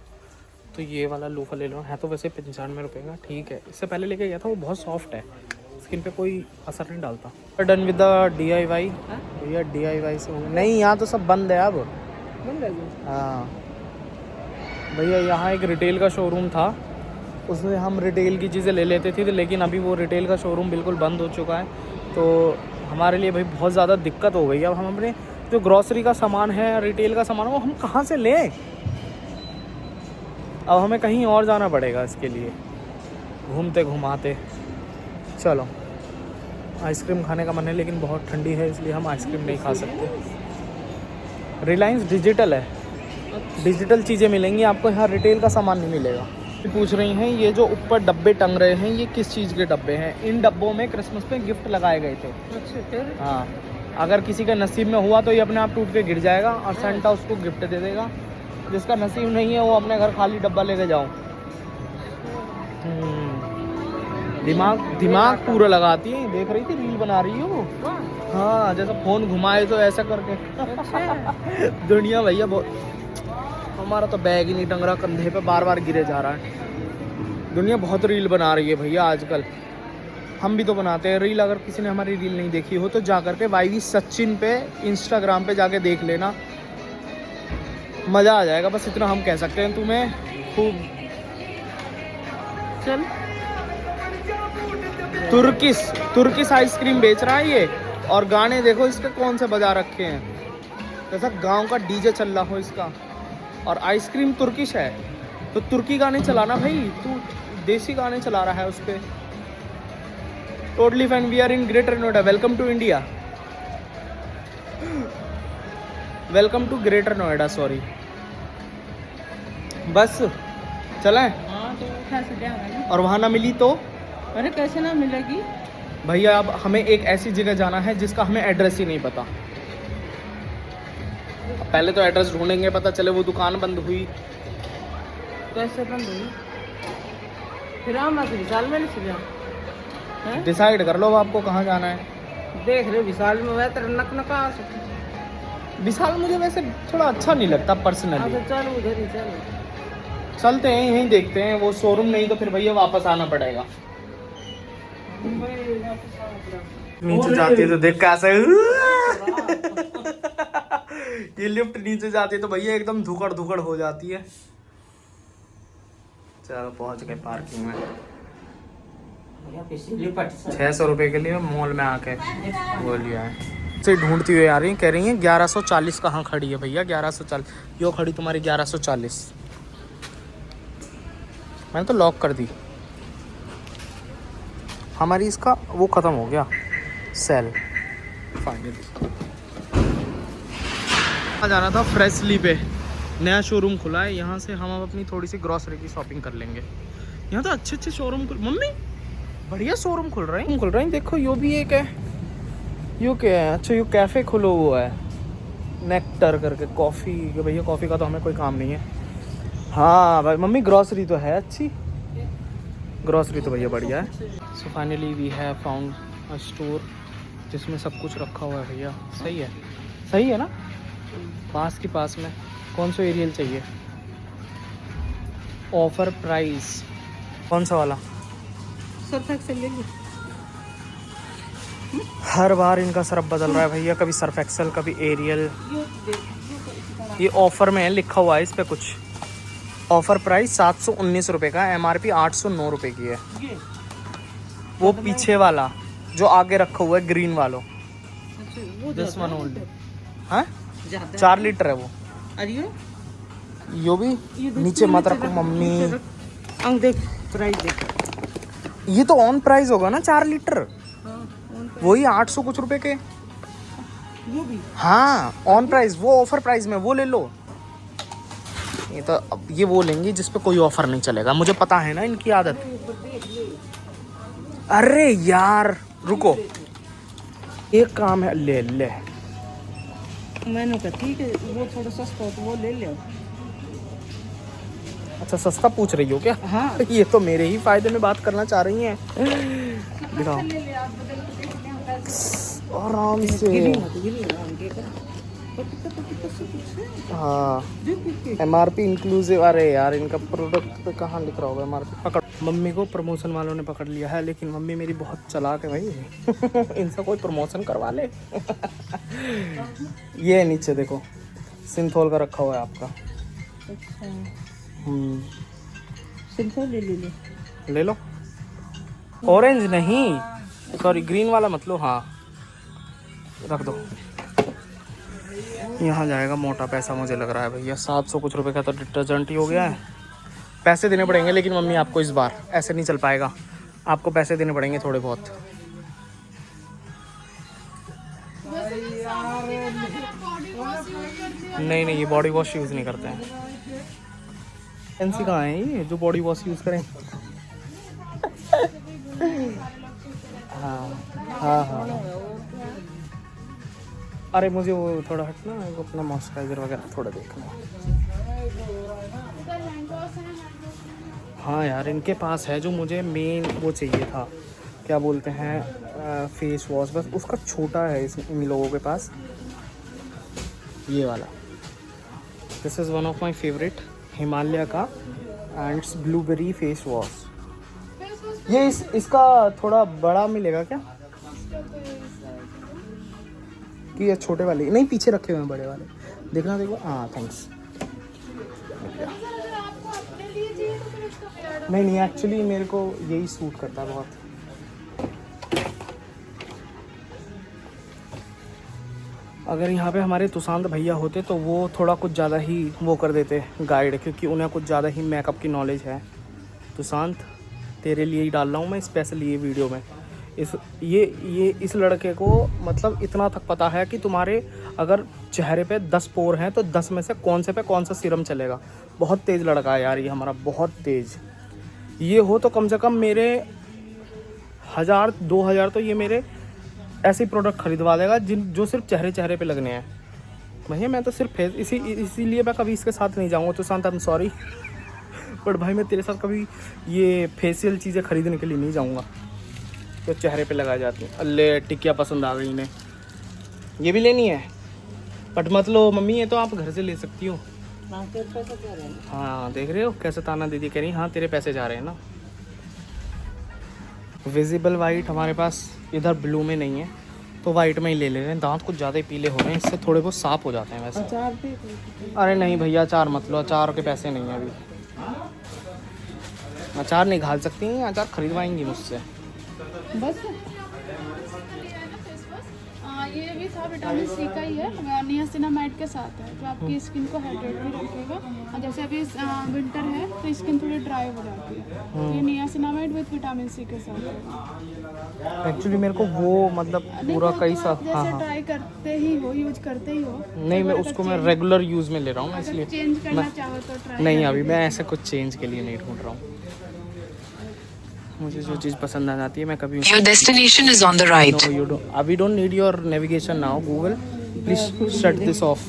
तो ये वाला लोफा ले लो। है तो वैसे 95 रुपये का, ठीक है। इससे पहले लेके गया था, वो बहुत सॉफ्ट है, स्किन पे कोई असर नहीं डालता। डन विद द DIY भैया। DIY से नहीं, यहाँ तो सब बंद है अब। हाँ भैया, यहाँ एक रिटेल का शोरूम था, उसमें हम रिटेल की चीज़ें ले लेते थे, लेकिन अभी वो रिटेल का शोरूम बिल्कुल बंद हो चुका है। तो हमारे लिए भाई बहुत ज़्यादा दिक्कत हो गई। अब हम अपने जो ग्रॉसरी का सामान है, रिटेल का सामान, वो हम कहाँ से लें? अब हमें कहीं और जाना पड़ेगा इसके लिए, घूमते घुमाते। चलो, आइसक्रीम खाने का मन है, लेकिन बहुत ठंडी है इसलिए हम आइसक्रीम नहीं खा सकते। रिलायंस डिजिटल है, डिजिटल चीज़ें मिलेंगी आपको, यहाँ रिटेल का सामान नहीं मिलेगा। पूछ रही हैं ये जो ऊपर डब्बे टंग रहे हैं ये किस चीज़ के डब्बे हैं? इन डब्बों में क्रिसमस पे गिफ्ट लगाए गए थे। हाँ, अगर किसी का नसीब में हुआ तो ये अपने आप टूट के गिर जाएगा और सेंटा उसको गिफ्ट दे देगा। जिसका नसीब नहीं है वो अपने घर खाली डब्बा लेके जाओ। दिमाग पूरा लगाती है। देख रही थी रील बना रही हो। हाँ, जैसा फोन घुमाए तो ऐसा करके। दुनिया भैया बहुत, हमारा तो बैग ही नहीं टंग रहा कंधे पे, बार बार गिरे जा रहा है। दुनिया बहुत रील बना रही है भैया आजकल। हम भी तो बनाते हैं रील। अगर किसी ने हमारी रील नहीं देखी हो तो जा करके YV सचिन पे इंस्टाग्राम पे जाके देख लेना, मज़ा आ जाएगा। बस इतना हम कह सकते हैं तुम्हें। खूब चल, तुर्किश आइसक्रीम बेच रहा है ये, और गाने देखो इसके कौन से बजा रखे हैं, जैसा गांव का डीजे चल रहा हो इसका। और आइसक्रीम तुर्किश है तो तुर्की गाने चलाना भाई, तू देसी गाने चला रहा है उस पर। Totally fan, we are in Greater Noida, welcome to India, welcome to Greater Noida, sorry. बस चलें? हाँ तो उठा से जाएगा ना। और वहाँ ना मिली तो? अरे कैसे ना मिलेगी भैया अब हमें एक ऐसी जगह जाना है जिसका हमें एड्रेस ही नहीं पता। पहले तो एड्रेस ढूंढेंगे, पता चले वो दुकान बंद हुई। कैसे बंद हुई? फिर हम विशाल में नहीं जाओ, डिसाइड कर लो अब आपको कहाँ जाना है। देख रहे विशाल में वह तेरा नक नका आ सकती। विशाल मुझे वैसे थोड़ा अच्छा नहीं लगता पर्सनली। तो चल उधर ही चल, चलते हैं यहीं देखते हैं, वो शोरूम नहीं तो फिर भैया वापस आना पड़ेगा। नीचे जाती है तो देख कैसे ये लिफ्ट नीचे जाती है तो भैया एकदम धुकड़ धुकड़ हो जाती है। चलो पहुंच गए पार्किंग में। 600 रुपए के लिए मॉल में आके वो लिया है। से ढूंढती हुई आ रही है, कह रही है 1140 कहाँ खड़ी है भैया, 1140 यो खड़ी तुम्हारी 1140। मैंने तो लॉक कर दी, हमारी इसका वो ख़त्म हो गया सेल फाइनली। जाना था फ्रेशली पे, नया शोरूम खुला है, यहाँ से हम अब अपनी थोड़ी सी ग्रॉसरी की शॉपिंग कर लेंगे। यहाँ तो अच्छे अच्छे शोरूम खुल, मम्मी बढ़िया शोरूम खुल रहे हैं देखो। यो भी एक है, यो क्या है, अच्छा यो कैफ़े खुला हुआ है नेक्टर करके, कॉफ़ी। भैया कॉफ़ी का तो हमें कोई काम नहीं है। हाँ भाई मम्मी ग्रॉसरी तो है अच्छी, ग्रॉसरी तो भैया बढ़िया है। So finally we have found a store जिसमें सब कुछ रखा हुआ है भैया। सही है, सही है ना। पास के पास में कौन सा एरियल चाहिए? ऑफर प्राइस कौन सा वाला? सर्फ एक्सेल ले ली। हर बार इनका सर्फ बदल रहा है भैया, कभी सर्फ एक्सेल कभी एरियल। ये ऑफर में है, लिखा हुआ है इस पे कुछ। ऑफर प्राइस 719 रुपये का, MRP 809 रुपये की है। वो पीछे वाला जो आगे रखा हुआ है ग्रीन वालों, दिस वन ओनली। हाँ 4 लीटर है वो। अरे यो भी नीचे मत रखो मम्मी। अंग देख प्राइस देख, ये तो ऑन प्राइस होगा ना 4 लीटर, वही 800 कुछ रुपए के। वो भी हाँ ऑन प्राइस, वो ऑफर प्राइस में वो ले लो। ये तो अब ये वो लेंगे जिस पे कोई ऑफर नहीं चलेगा, मुझे पता है ना इनकी आदत। अरे यार रुको, एक काम है, ले ले। मैंने कहा ठीक है, वो थोड़ा सस्ता हो तो वो ले ले। अच्छा सस्ता पूछ रही हो क्या? हाँ ये तो मेरे ही फायदे में बात करना चाह रही हैं। दिखाओ आराम से। हाँ MRP इंक्लूसिव। अरे यार इनका प्रोडक्ट पे कहाँ लिख रहा होगा MRP? पकड़, मम्मी को प्रमोशन वालों ने पकड़ लिया है, लेकिन मम्मी मेरी बहुत चालाक है भाई। इनसे कोई प्रमोशन करवा ले। ये नीचे देखो सिंथोल का रखा हुआ है आपका। सिंथोल ले लो। ऑरेंज नहीं, सॉरी ग्रीन वाला मत लो। हाँ रख दो, यहाँ जाएगा मोटा पैसा मुझे लग रहा है भैया। 700 कुछ रुपए का तो डिटर्जेंट ही हो गया है। पैसे देने पड़ेंगे लेकिन मम्मी आपको इस बार ऐसे नहीं चल पाएगा, आपको पैसे देने पड़ेंगे थोड़े बहुत। नहीं नहीं ये बॉडी वॉश यूज़ नहीं करते हैं। फैंसी कहाँ है ये जो बॉडी वॉश यूज़ करें? हाँ हाँ हाँ। अरे मुझे वो थोड़ा हटना, अपना मॉइस्चराइजर वगैरह थोड़ा देखना। हाँ यार इनके पास है जो मुझे मेन वो चाहिए था, क्या बोलते हैं फेस वॉश, बस उसका छोटा है इन लोगों के पास, ये वाला। This is one of my favourite, Himalaya का एंड्स ब्लूबेरी फेस वॉश। ये इसका थोड़ा बड़ा मिलेगा क्या? कि ये छोटे वाले नहीं, पीछे रखे हुए हैं बड़े वाले, देखना देखो। हाँ थैंक्स। नहीं नहीं एक्चुअली मेरे को यही सूट करता है बहुत। अगर यहाँ पे हमारे तुषांत भैया होते तो वो थोड़ा कुछ ज़्यादा ही वो कर देते गाइड, क्योंकि उन्हें कुछ ज़्यादा ही मेकअप की नॉलेज है। तुषांत तेरे लिए ही डाल रहा हूँ मैं स्पेशली ये वीडियो में। इस लड़के को मतलब इतना तक पता है कि तुम्हारे अगर चेहरे पे 10 पोर हैं तो 10 में से कौन सा सीरम चलेगा। बहुत तेज़ लड़का है यार ये हमारा, बहुत तेज़। ये हो तो कम से कम मेरे 1000-2000 तो ये मेरे ऐसे प्रोडक्ट खरीदवा देगा जो सिर्फ चेहरे पे लगने हैं। भैया मैं तो सिर्फ फेस इसीलिए मैं कभी इसके साथ नहीं जाऊँगा। तो शांत, आई एम सॉरी, बट भाई मैं तेरे साथ कभी ये फेशियल चीज़ें खरीदने के लिए नहीं जाऊँगा तो चेहरे पे लगाई जाती हैं। अल्ले टिकिया पसंद आ गई इन्हें, ये भी लेनी है। बट मत लो मम्मी, ये तो आप घर से ले सकती हो। हाँ देख रहे हो कैसे ताना दीदी कह रही, हाँ तेरे पैसे जा रहे हैं ना। विजिबल वाइट हमारे पास इधर ब्लू में नहीं है तो वाइट में ही ले रहे हैं। दांत कुछ ज़्यादा ही पीले हो रहे हैं, इससे थोड़े बहुत साफ हो जाते हैं वैसे। अरे नहीं भैया अचार मत लो, अचार के पैसे नहीं हैं अभी। अचार नहीं घाल सकती हैं, अचार खरीदवाएंगी मुझसे बस। ये भी था विटामिन सी का ही है, नियासिनामाइड के साथ है, जो आपकी स्किन को हाइड्रेट भी रखेगा। और जैसे अभी विंटर है तो स्किन थोड़ी ड्राई हो जाती है, ये नियासिनामाइड विद विटामिन सी के साथ है। एक्चुअली मेरे को वो मतलब पूरा कई साल, जैसे ट्राई करते ही हो, यूज करते ही हो। नहीं मैं उसको मैं रेगुलर यूज़ में ले रहा हूँ मैं, इसलिए चेंज करना चाहो तो ट्राई। नहीं अभी मैं ऐसे कुछ चेंज के लिए नहीं ढूंढ रहा हूँ। मुझे जो चीज़ पसंद आ जाती है मैं कभी Your destination is on the right. No, you don't. We don't need your navigation now, Google. Please shut this off.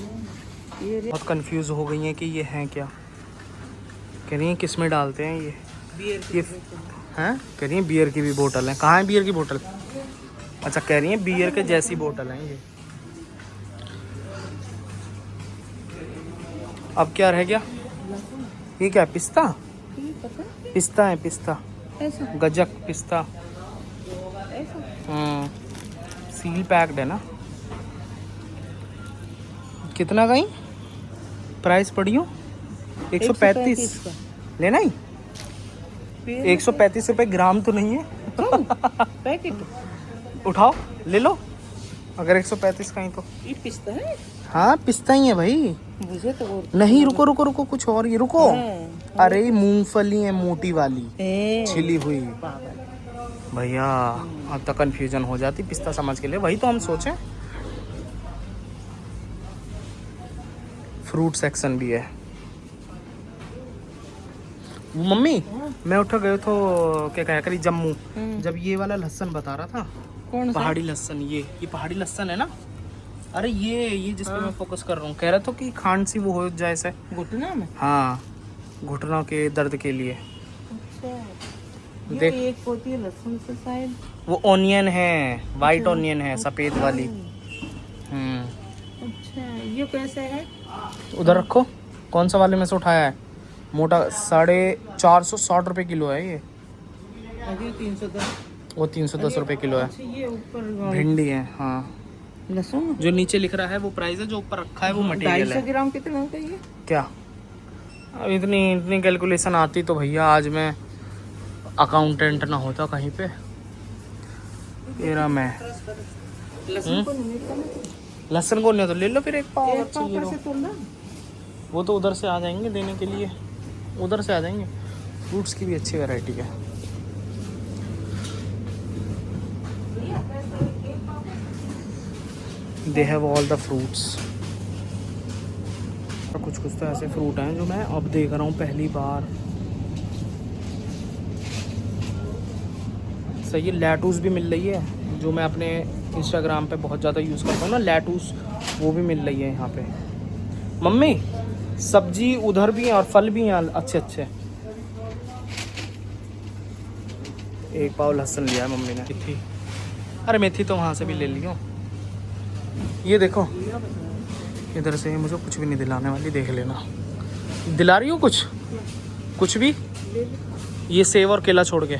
बहुत कंफ्यूज हो गई हैं कि ये हैं क्या। कह रही हैं किस में डालते हैं ये हैं। कह रही हैं बियर की भी बोतल है। कहाँ है बियर की बोतल? अच्छा कह रही हैं बियर के जैसी बोतल है ये। अब क्या रह गया? ये क्या है? पिस्ता? पिस्ता है, पिस्ता, गजक पिस्ता। सील पैक्ड है ना। कितना गई प्राइस पड़ी हो? 135 लेना ही। 135 रुपए ग्राम तो नहीं है? पैकेट उठाओ ले लो अगर 135 का ही तो। ये पिस्ता है? हाँ पिस्ता ही है भाई। मुझे तो और नहीं रुको कुछ और, ये रुको। अरे मूंगफली है मोटी वाली छिली हुई। भैया अब तक कंफ्यूजन हो जाती पिस्ता समझ के लिए, वही तो हम सोचें। फ्रूट सेक्शन भी है। मम्मी मैं उठा गए तो क्या कहा करी जम्मू, जब ये वाला लहसन बता रहा था, कौन सा? पहाड़ी लहसन। ये पहाड़ी लहसन है ना। अरे ये जिस पे मैं फोकस कर रहा हूँ, कह रहा था कि खांड सी वो हो जाए ऐसे घुटना में। हाँ घुटनों के दर्द के लिए। अच्छा ये देख एक होती है लहसुन से शायद। वो ऑनियन है, वाइट ऑनियन है, सफेद वाली। अच्छा ये कैसे है? उधर रखो। कौन सा वाले में से उठाया है? मोटा 460 रुपये किलो है ये। अभी 310। वो 310 रुपये किलो है। अच्छा ये ऊपर भिंडी है हाँ। लहसुन जो नीचे लिख रहा है वो प्राइस है, जो ऊपर रखा है वो मटेरियल 250 है। ग्राम कितना होता है ये? क्या अब इतनी कैलकुलेशन आती तो भैया आज मैं अकाउंटेंट ना होता कहीं पे। तेरा मैं लहसुन को नहीं करना। लहसुन को नहीं तो ले लो फिर एक पाव। एक अच्छा, पाव ये लो। कैसे तोड़ना? वो तो उधर से आ जाएंगे देने के लिए, उधर से आ जाएंगे। फ्रूट्स की भी अच्छी वैरायटी है। They have all the fruits. कुछ तो ऐसे फ्रूट हैं जो मैं अब देख रहा हूँ पहली बार। सही लैटूस भी मिल रही है, जो मैं अपने इंस्टाग्राम पे बहुत ज़्यादा यूज़ करता हूँ ना, लैटूस, वो भी मिल रही है यहाँ पे। मम्मी सब्जी उधर भी है और फल भी हैं अच्छे अच्छे। एक पाव लहसुन लिया है मम्मी ने। मेथी, अरे मेथी तो वहाँ से भी ले लियो। ये देखो इधर से मुझे कुछ भी नहीं दिलाने वाली, देख लेना। दिला रही हो कुछ भी? ये सेब और केला छोड़ के।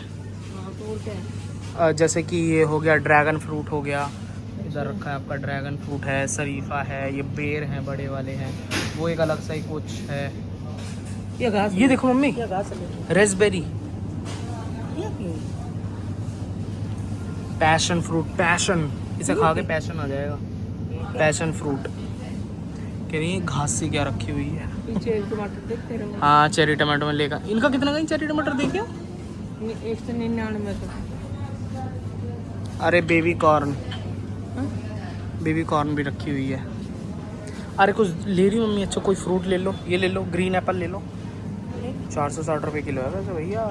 जैसे कि ये हो गया ड्रैगन फ्रूट हो गया, इधर रखा है आपका ड्रैगन फ्रूट है, शरीफा है, ये बेर हैं बड़े वाले हैं, वो एक अलग सा ही कुछ है। ये घास, ये देखो मम्मी ये घास ले। रेसबेरी, ये क्यों? पैशन फ्रूट, पैशन, इसे खा के पैशन आ जाएगा। पैशन फ्रूट कह रही है घास से क्या रखी हुई है। पीछे टमाटर देखते रहो। हाँ चेरी टमाटो में लेगा। इनका कितना का चेरी टमाटर देखिए? 199 में तो अरे बेबी कॉर्न, बेबी कॉर्न भी रखी हुई है। अरे कुछ ले रही हूँ मम्मी, अच्छा कोई फ्रूट ले लो, ये ले लो, ग्रीन एप्पल ले लो, 460 रुपये किलो है वैसे भैया।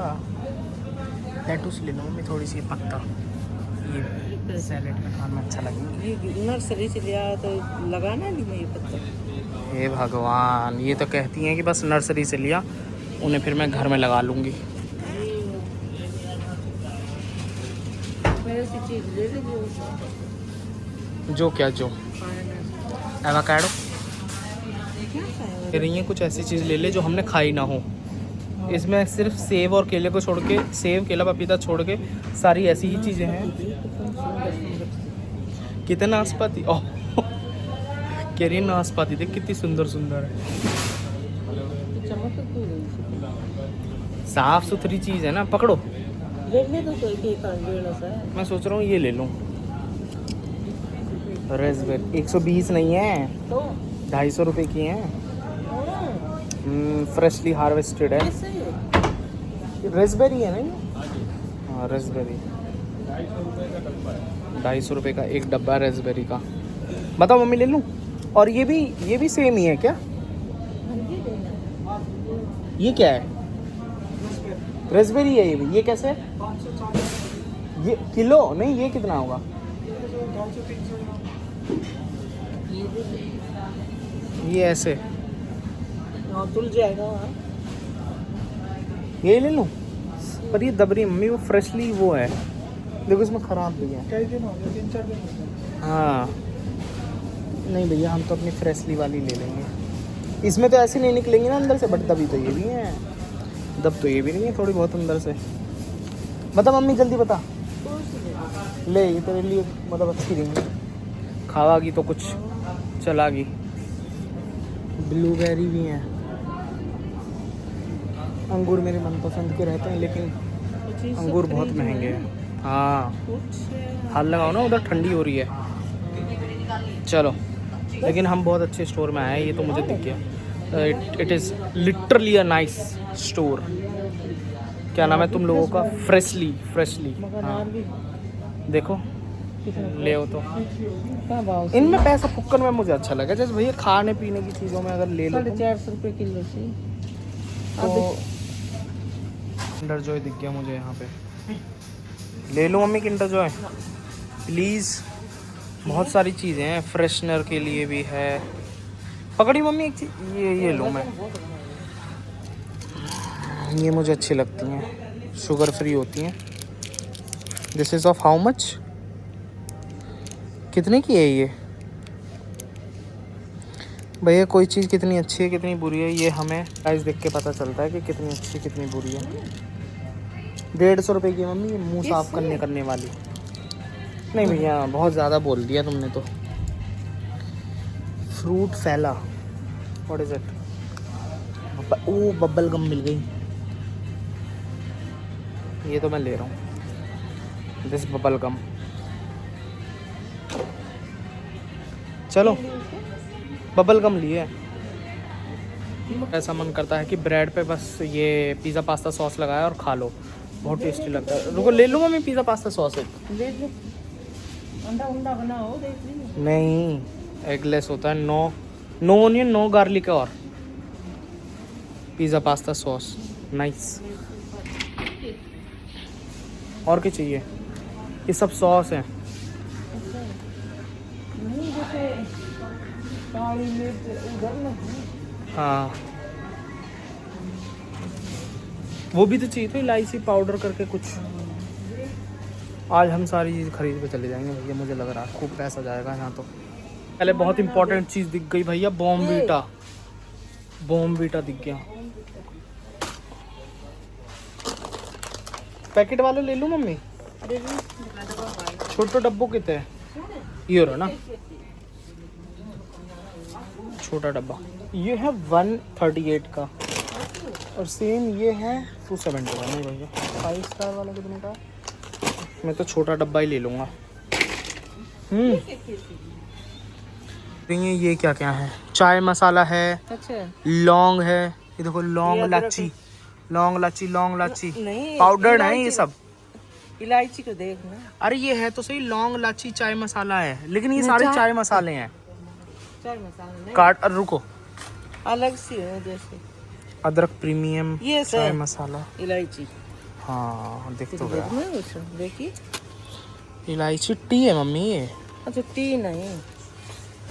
लेटूस ले लो मम्मी थोड़ी सी पत्ता, ये सैलेड में खाना अच्छा लगेगा। ये नर्सरी से लिया तो लगाना नहीं मैं ये पत्ता। हे भगवान, ये तो कहती हैं कि बस नर्सरी से लिया, उन्हें फिर मैं घर में लगा लूँगी। मेरे से चीज़ ले लीजिए। जो क्या जो एवोकाडो क्या खाएगा? कह रही हैं कुछ ऐसी चीज़ ले ले जो हमने खाई ना हो। इसमें सिर्फ सेब और केले को छोड़ के, सेब केला पपीता छोड़ के सारी ऐसी ही चीज़ें हैं। कितने नाशपाती, ओह कह रही है नाशपाती देख कितनी सुंदर सुंदर है। चमक तो क्यों रही? साफ सुथरी चीज़ है ना, पकड़ो। देखने तो कोई के कान सा है। मैं सोच रहा हूँ ये ले लूँ। रेसबेरी 120 नहीं है, तो 250 रुपये की हैं, फ्रेशली हार्वेस्टेड है। कैसे है? रेसबेरी है नहीं? हाँ रेसबेरी, 250 रुपये का एक डब्बा रेसबेरी का। बताओ मम्मी ले लूँ? और ये भी सेम ही है क्या? ये क्या है? रेसबेरी है ये भी। ये कैसे है? ये किलो नहीं, ये कितना होगा? ये ऐसे हाँ तुल जाएगा वहाँ। ये ले लूँ? पर ये दबरी मम्मी, वो फ्रेशली वो है, देखो इसमें ख़राब भी है। कई दिन हो गए, 3-4 दिन। हाँ नहीं भैया, हम तो अपनी फ्रेशली वाली ले लेंगे। इसमें तो ऐसे नहीं निकलेंगी ना अंदर से, बट दबी तो ये भी है, दब तो ये भी नहीं है थोड़ी बहुत अंदर से। बता मम्मी जल्दी बता। ले ये तेरे लिए मतलब अच्छी रहेंगी, खावागी तो कुछ चलागी। ब्लूबेरी भी हैं, अंगूर मेरे मनपसंद के रहते हैं, लेकिन अंगूर बहुत महंगे हैं। हाँ हाल लगाओ ना, उधर ठंडी हो रही है। चलो, लेकिन हम बहुत अच्छे स्टोर में आए हैं, ये तो मुझे दिख गया। It is literally a nice store. क्या नाम है तुम लोगों का? फ्रेशली। हाँ देखो ले हो तो। इनमें पैसा फुक्कन में मुझे अच्छा लगा, जैसे भैया खाने पीने की चीज़ों में अगर ले लो 450 रुपये किलो से। तो किंडर जॉय दिख गया मुझे यहाँ पे। ले लो मम्मी किंडर जॉय प्लीज़। बहुत सारी चीज़ें हैं, फ्रेशनर के लिए भी है। पकड़ी मम्मी एक चीज़, ये लूँ मैं, ये मुझे अच्छी लगती हैं, शुगर फ्री होती हैं। This is of how much? कितने की है ये? भैया कोई चीज़ कितनी अच्छी है कितनी बुरी है, ये हमें प्राइस देख के पता चलता है कि कितनी अच्छी कितनी बुरी है। 150 रुपये की मम्मी, ये मुँह साफ करने वाली। नहीं भैया बहुत ज़्यादा बोल दिया तुमने तो। फ्रूट फैला, व्हाट इज़ इट? ओ बबल गम मिल गई, ये तो मैं ले रहा हूँ। दिस बबल गम, चलो बबल गम लिए। ऐसा मन करता है कि ब्रेड पे बस ये पिज़्ज़ा पास्ता सॉस लगाया और खा लो, बहुत टेस्टी लगता है। रुको ले लूँगा मैं पिज़्ज़ा पास्ता सॉस एक। ले लो, अंडा बनाओ, देख लीजिए। नहीं एगलेस होता है, नो ओनियन नो गार्लिक और पिज़्ज़ा पास्ता सॉस नाइस। और क्या चाहिए? ये सब सॉस हैं। नहीं जैसे काली मिर्च उधर ना। हाँ वो भी तो चाहिए था, इलायची पाउडर करके कुछ। आज हम सारी चीज़ खरीद के चले जाएंगे भैया, मुझे लग रहा है खूब पैसा जाएगा यहाँ तो। पहले बहुत इंपॉर्टेंट चीज़ दिख गई भैया, बॉर्नवीटा दिख गया। पैकेट वाले ले लूँ मम्मी? छोटे डब्बों कितने? ये रहा ना छोटा डब्बा, ये है 138 का, और सेम ये है 270 का। नहीं भैया 5 स्टार वाला कितने का? मैं तो छोटा डब्बा ही ले लूँगा। ये क्या क्या है? चाय मसाला है, अच्छा लौंग है, ये देखो लौंग लाची नहीं, पाउडर है ये सब। इलायची को देख ना। अरे ये है तो सही, लौंग इलायची चाय मसाला है, लेकिन ये सारे चाय मसाले हैं। चाय मसाला नहीं, काट रुको, अलग सी है जैसे अदरक प्रीमियम ये चाय है। मसाला। इलायची हाँ देख तो गया। देखना उसमें, देखिए। इलायची टी है मम्मी ये। अच्छा टी नहीं,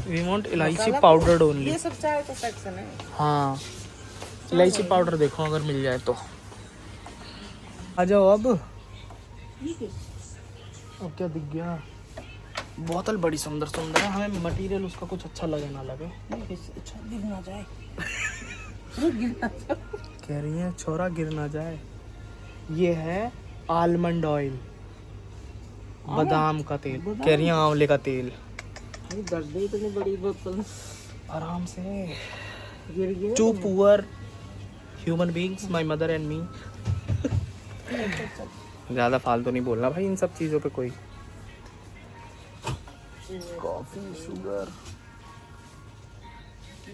वी वांट इलायची मसाला पाउडर्ड ओनली। ये सब चाय का सेक्शन है। हाँ इलायची पाउडर देखो अगर मिल जाए तो। आ जाओ अब क्या दिख गया। बोतल बड़ी सुंदर सुंदर है, हमें मटेरियल उसका कुछ अच्छा लगे ना लगे। अच्छा गिर ना जाए। कह रही है छोरा गिर ना जाए। ये है आलमंड ऑयल, बादाम का तेल, कह रही है आंवले का तेल। दर्द दे इतनी बड़ी बोतल, आराम से। गिर गया। Two poor human beings, my mother and me. ज़्यादा फालतू नहीं बोलना भाई इन सब चीज़ों पे कोई। कॉफी शुगर,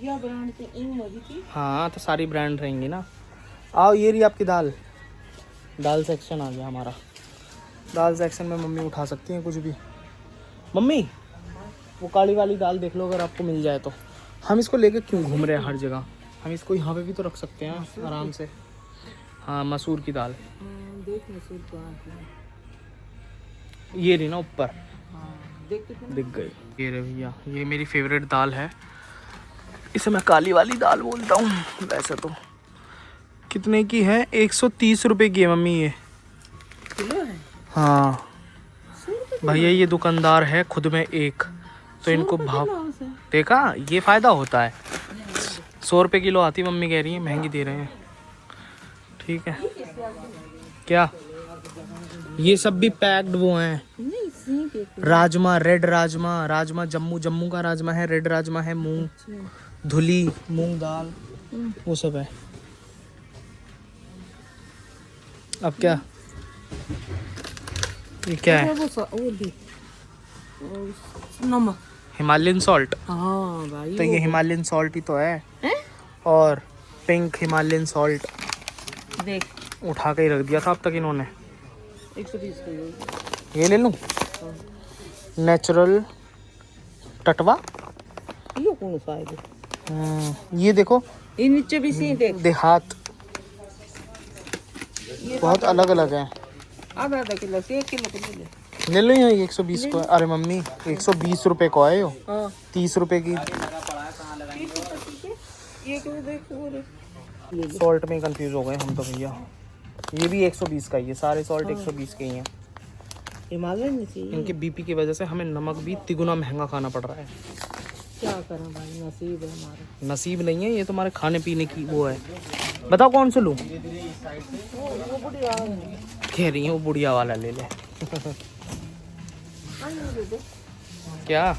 यह ब्रांड की इन मजी की। हाँ तो सारी ब्रांड रहेंगी ना। आओ ये रही आपकी दाल। दाल सेक्शन आ गया हमारा। दाल सेक्शन में मम्मी उठा सकती हैं कुछ भी। मम्मी वो काली वाली दाल देख लो अगर आपको मिल जाए तो। हम इसको लेके क्यों घूम रहे हैं हर जगह, हम इसको यहाँ पे भी तो रख सकते हैं आराम से। हाँ मसूर की दाल, देख मसूर को ये रही ना ऊपर, देख कितना दिख गई। ये रही भैया, ये मेरी फेवरेट दाल है, इसे मैं काली वाली दाल बोलता हूँ वैसे तो। कितने की है? 130 रुपए की है मम्मी ये। किलो है। हाँ भैया ये दुकानदार है खुद में एक, तो इनको भाव देखा, ये फायदा होता है। 100 रुपये किलो आती, मम्मी कह रही है महंगी दे रहे हैं। ठीक है क्या, ये सब भी पैक्ड वो हैं। नहीं सी के राजमा, रेड राजमा, राजमा जम्मू का राजमा है, रेड राजमा है, मूंग धुली मूंग दाल, वो सब है। अब क्या, ये क्या है? नमक। Himalayan salt. हाँ भाई तो ये हिमालयन सॉल्ट ही तो है। और पिंक हिमालयन सॉल्ट देख उठा के ही रख दिया था अब तक इन्होंने। 120 का ये ले लूं, नेचुरल टटवा। ये कौन सा है? ये देखो, ये नीचे भी सी देख, देहात, बहुत अलग अलग है। आधा आधा किलो से 1 किलो को ले ले। ले लो यहाँ 120 को है। अरे मम्मी 120 रुपए को है यो, हाँ 30 रुपए की। ये क्यों देख रे, सॉल्ट में कंफ्यूज हो गए हम तो भैया। ये भी 120 का ही है, सारे सॉल्ट 120 के ही हैं। हिमालयन में चाहिए। इनके बीपी की वजह से हमें नमक भी तिगुना महंगा खाना पड़ रहा है। क्या करें भाई, नसीब है हमारा। नसीब नहीं है, ये तुम्हारे खाने पीने की वो है। बताओ कौन सा लूँ? वो बढ़िया है। कह रही है वो बुढ़िया वाला ले ले। क्या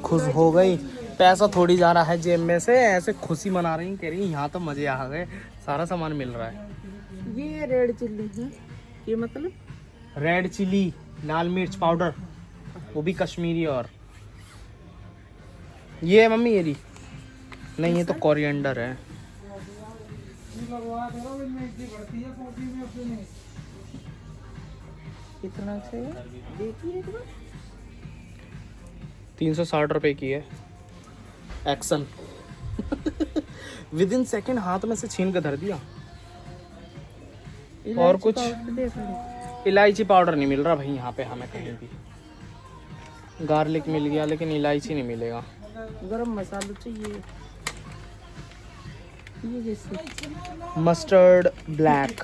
खुश हो गई? पैसा थोड़ी जा रहा है जेब में से, ऐसे खुशी मना रही, कह रही यहाँ तो मजे आ गए, सारा सामान मिल रहा है। ये रेड चिल्ली है, ये मतलब रेड चिली, लाल मिर्च पाउडर, वो भी कश्मीरी। और ये है मम्मी, ये रही नहीं, ये तो कोरिएंडर है। कितना से देखिए एक बार। 360 रुपए की है। एक्शन विद इन सेकेंड हाथ में से छीन कर धर दिया। और कुछ इलायची पाउडर नहीं मिल रहा भाई यहाँ पे हमें कहीं भी। गार्लिक मिल गया लेकिन इलायची नहीं मिलेगा। गरम मसाला चाहिए, ये जैसे मस्टर्ड ब्लैक,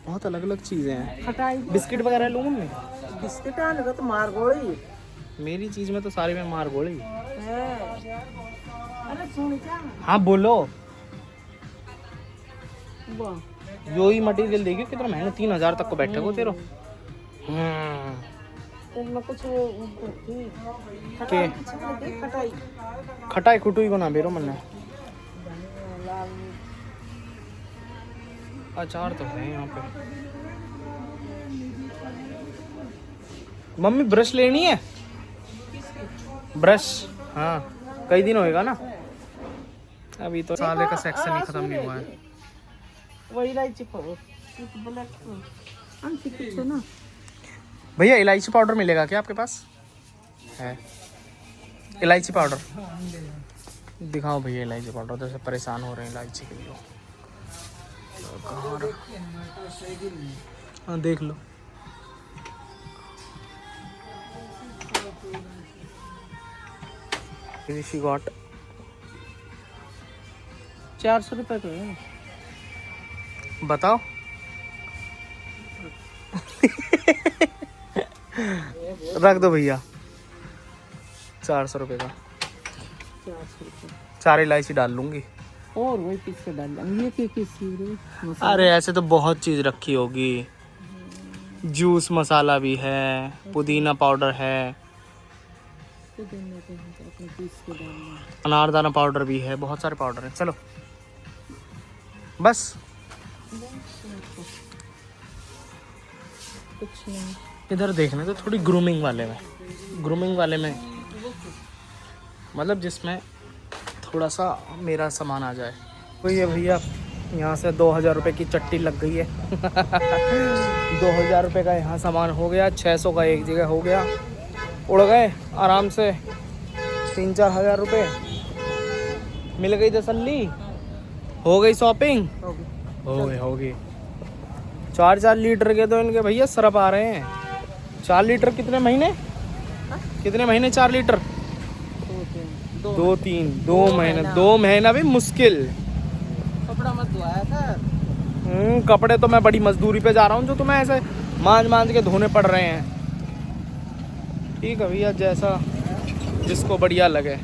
बहुत अलग अलग चीज़ें हैं। खटाई बिस्किट वगैरह लूँ मैं? बिस्किट आने का तो मार गोली मेरी चीज़ में तो सारी में मार गोली है। अरे सुन क्या, हाँ बोलो। वाह यो ही मटेरियल देखियो कितना महंगा, 3000 तक को बैठे हो तेरो। तो कुछ के खटाई किसी ने देख, खटाई खटाई खुटुई को ना बेरो मन। लाल अचार तो है यहाँ पे। मम्मी ब्रश लेनी है? ब्रश हाँ, कई दिन होएगा ना। अभी तो साले का सेक्शन ही खत्म नहीं हुआ है। वही इलायची पाउडर ब्लैक कुछ ना। भैया इलायची पाउडर मिलेगा क्या आपके पास? है इलायची पाउडर? दिखाओ भैया इलायची पाउडर। जैसे परेशान हो रहे हैं इलायची के लिए। कहाँ हाँ देख लो। She got 400 रुपए का है। बताओ। रख दो भैया 400 रुपए का। 400 रुपए 4 इलायची डाल लूंगी। और वही पीस के डाल देंगे। ये किसी अरे ऐसे तो बहुत चीज रखी होगी। जूस मसाला भी है, पुदीना पाउडर है, अनारदाना पाउडर भी है, बहुत सारे पाउडर हैं। चलो बस कुछ नहीं। इधर देखने तो थोड़ी ग्रूमिंग वाले में मतलब जिसमें थोड़ा सा मेरा सामान आ जाए। तो ये भैया यहाँ से 2000 रुपये की चट्टी लग गई है। 2000 रुपये का यहाँ सामान हो गया, 600 का एक जगह हो गया। उड़ गए आराम से 3-4 हज़ार रुपये। मिल गई तसल्ली, हो गई शॉपिंग, हो गई। 4-4 लीटर के तो इनके भैया सरप आ रहे हैं। 4 लीटर कितने महीने 4 लीटर? 2 महीने 2 महीना भी मुश्किल। कपड़ा मत धोया कर। कपड़े तो मैं बड़ी मजदूरी पे जा रहा हूँ जो तुम्हें ऐसे मांझ के धोने पड़ रहे हैं। ठीक है भैया, जैसा जिसको बढ़िया लगे।